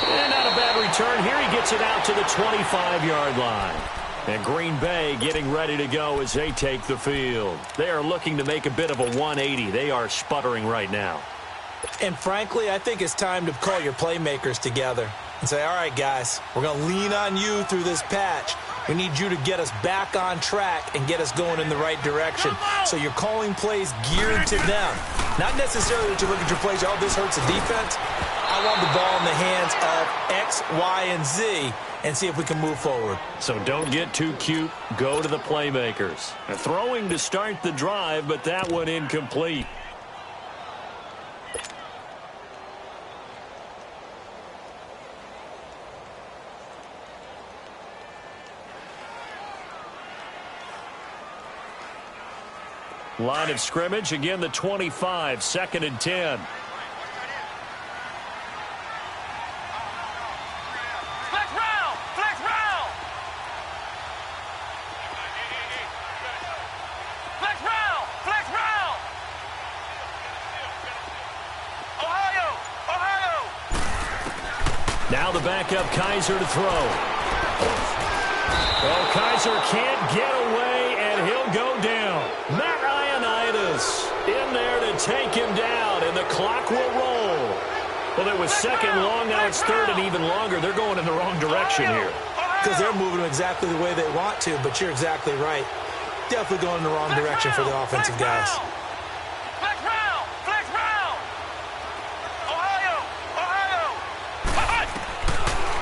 And not a bad return here. He gets it out to the 25-yard line. And Green Bay getting ready to go as they take the field. They are looking to make a bit of a 180. They are sputtering right now. And frankly, I think it's time to call your playmakers together and say, all right, guys, we're going to lean on you through this patch. We need you to get us back on track and get us going in the right direction. So you're calling plays geared to them. Not necessarily that you look at your plays, oh, this hurts the defense. I want the ball in the hands of X, Y, and Z and see if we can move forward. So don't get too cute. Go to the playmakers. Throwing to start the drive, but that one incomplete. Line of scrimmage, again the 25, 2nd and 10. Flex round, flex round. Flex round, flex round. Ohio, Ohio. Now the backup Kaiser to throw. Well, Kaiser can't get away, and he'll go down. Matt in there to take him down, and the clock will roll. Well, it was 2nd long, now it's 3rd and even longer. They're going in the wrong direction here. Because they're moving them exactly the way they want to, but you're exactly right. Definitely going in the wrong direction for the offensive guys. Flex round, flex round. Ohio, Ohio.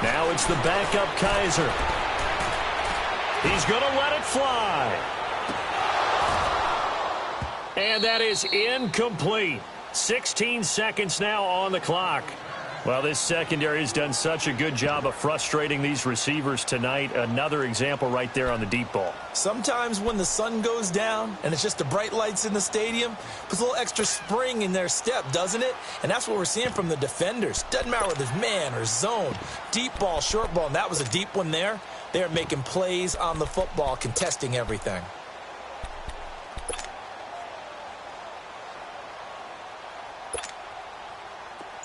Now it's the backup Kaiser. He's going to let it fly. And that is incomplete. 16 seconds now on the clock. Well, this secondary has done such a good job of frustrating these receivers tonight. Another example right there on the deep ball. Sometimes when the sun goes down and it's just the bright lights in the stadium, puts a little extra spring in their step, doesn't it? And that's what we're seeing from the defenders. Doesn't matter whether it's man or zone, deep ball, short ball, and that was a deep one there. They're making plays on the football, contesting everything.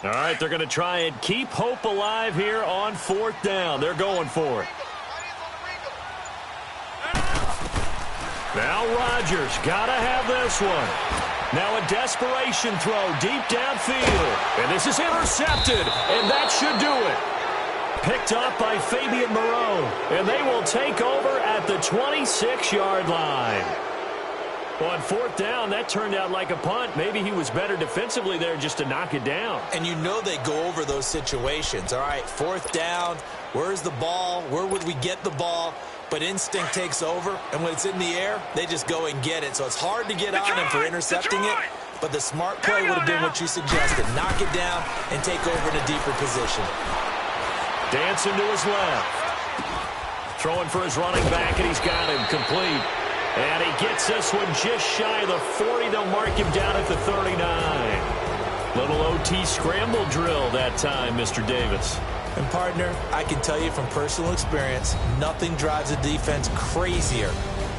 All right, they're going to try and keep hope alive here on 4th down. They're going for it. Now Rodgers got to have this one. Now a desperation throw deep downfield. And this is intercepted, and that should do it. Picked up by Fabian Moreau, and they will take over at the 26-yard line. Well, on 4th down, that turned out like a punt. Maybe he was better defensively there just to knock it down. And you know they go over those situations. All right, 4th down, where's the ball? Where would we get the ball? But instinct takes over, and when it's in the air, they just go and get it. So it's hard to get on him for intercepting it, but the smart play would have been what you suggested. Knock it down and take over in a deeper position. Dancing to his left. Throwing for his running back, and he's got him complete. And he gets this one just shy of the 40. They'll mark him down at the 39. Little OT scramble drill that time, Mr. Davis. And, partner, I can tell you from personal experience, nothing drives a defense crazier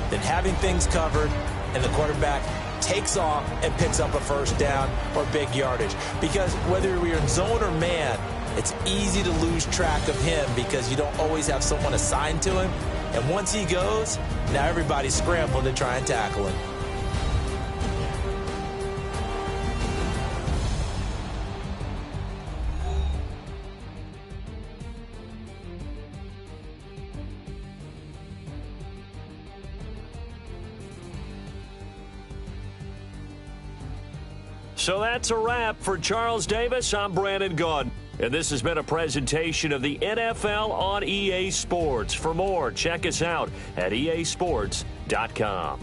than having things covered and the quarterback takes off and picks up a first down or big yardage. Because whether we're in zone or man, it's easy to lose track of him because you don't always have someone assigned to him. And once he goes, now everybody's scrambling to try and tackle him. So that's a wrap for Charles Davis. I'm Brandon Gaudin. And this has been a presentation of the NFL on EA Sports. For more, check us out at easports.com.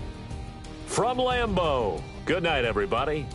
From Lambeau, good night, everybody.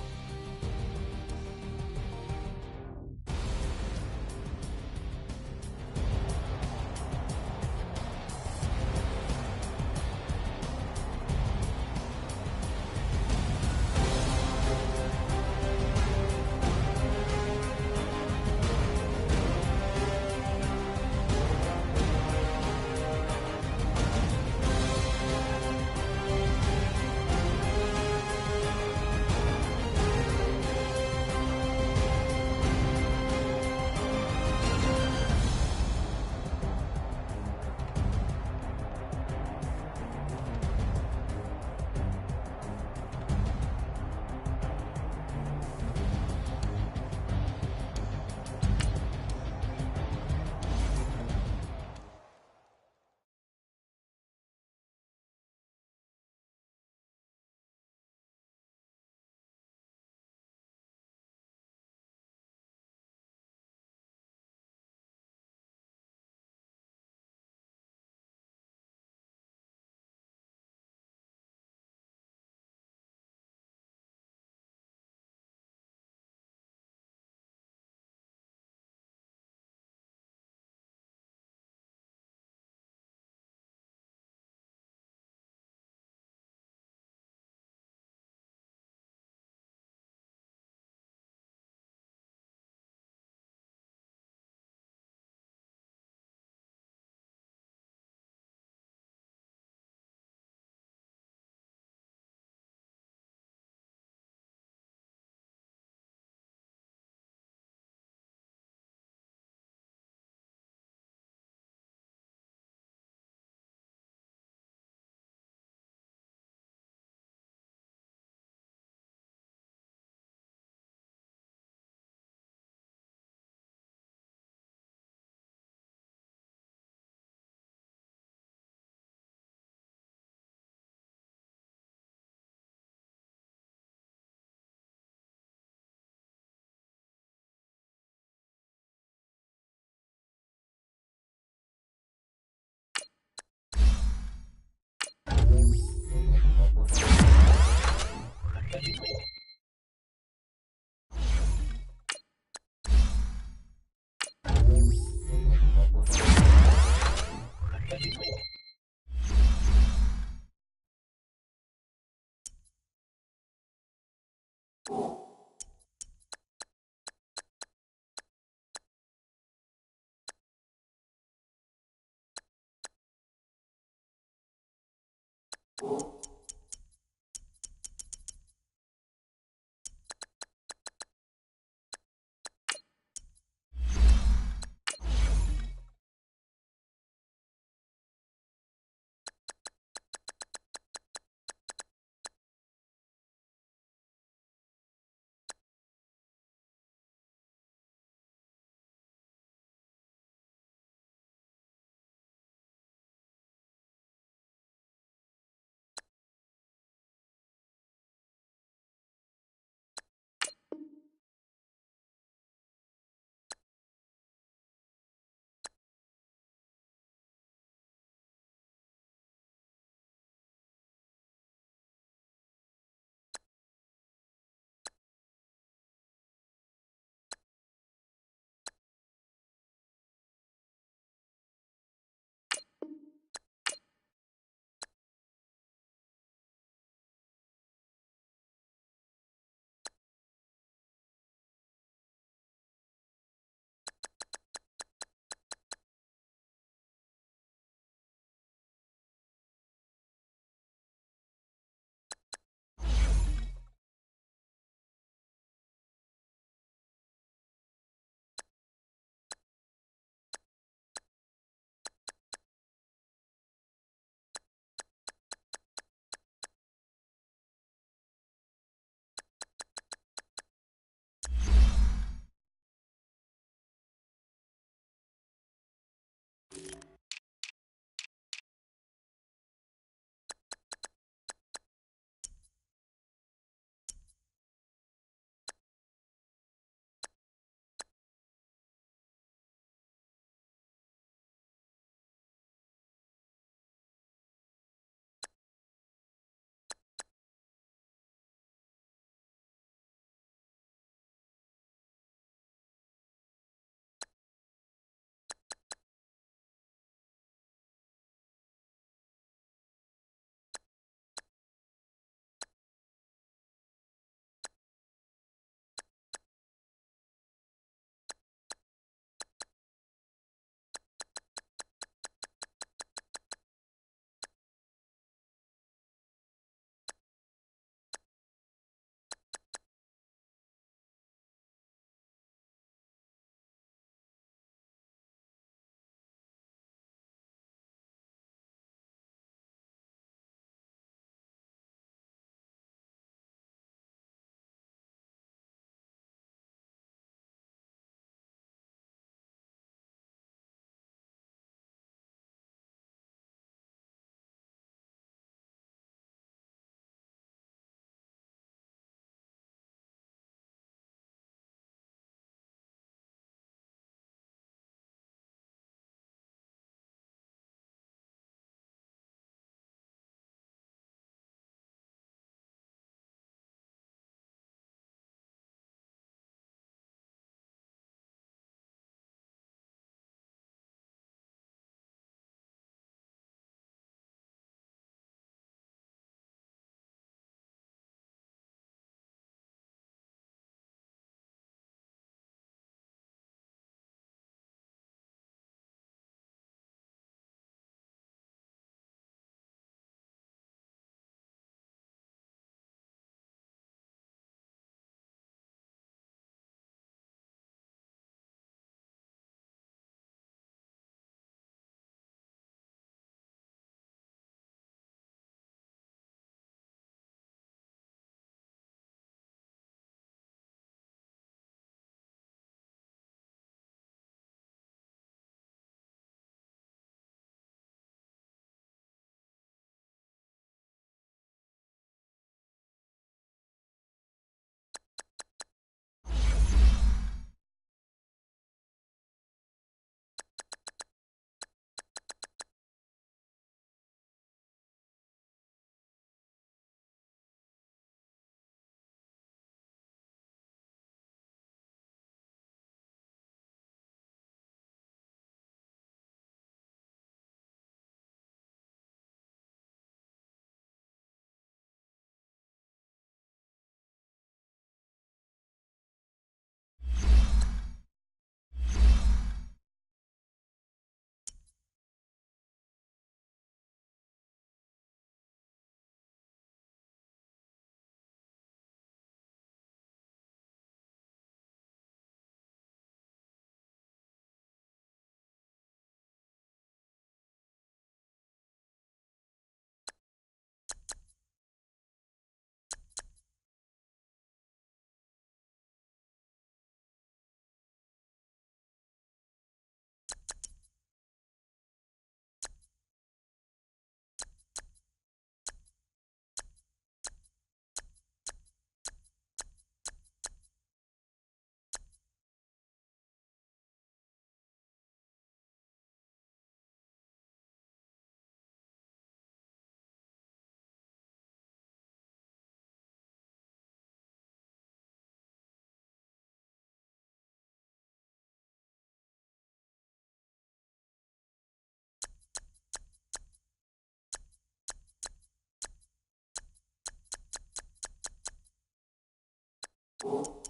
you.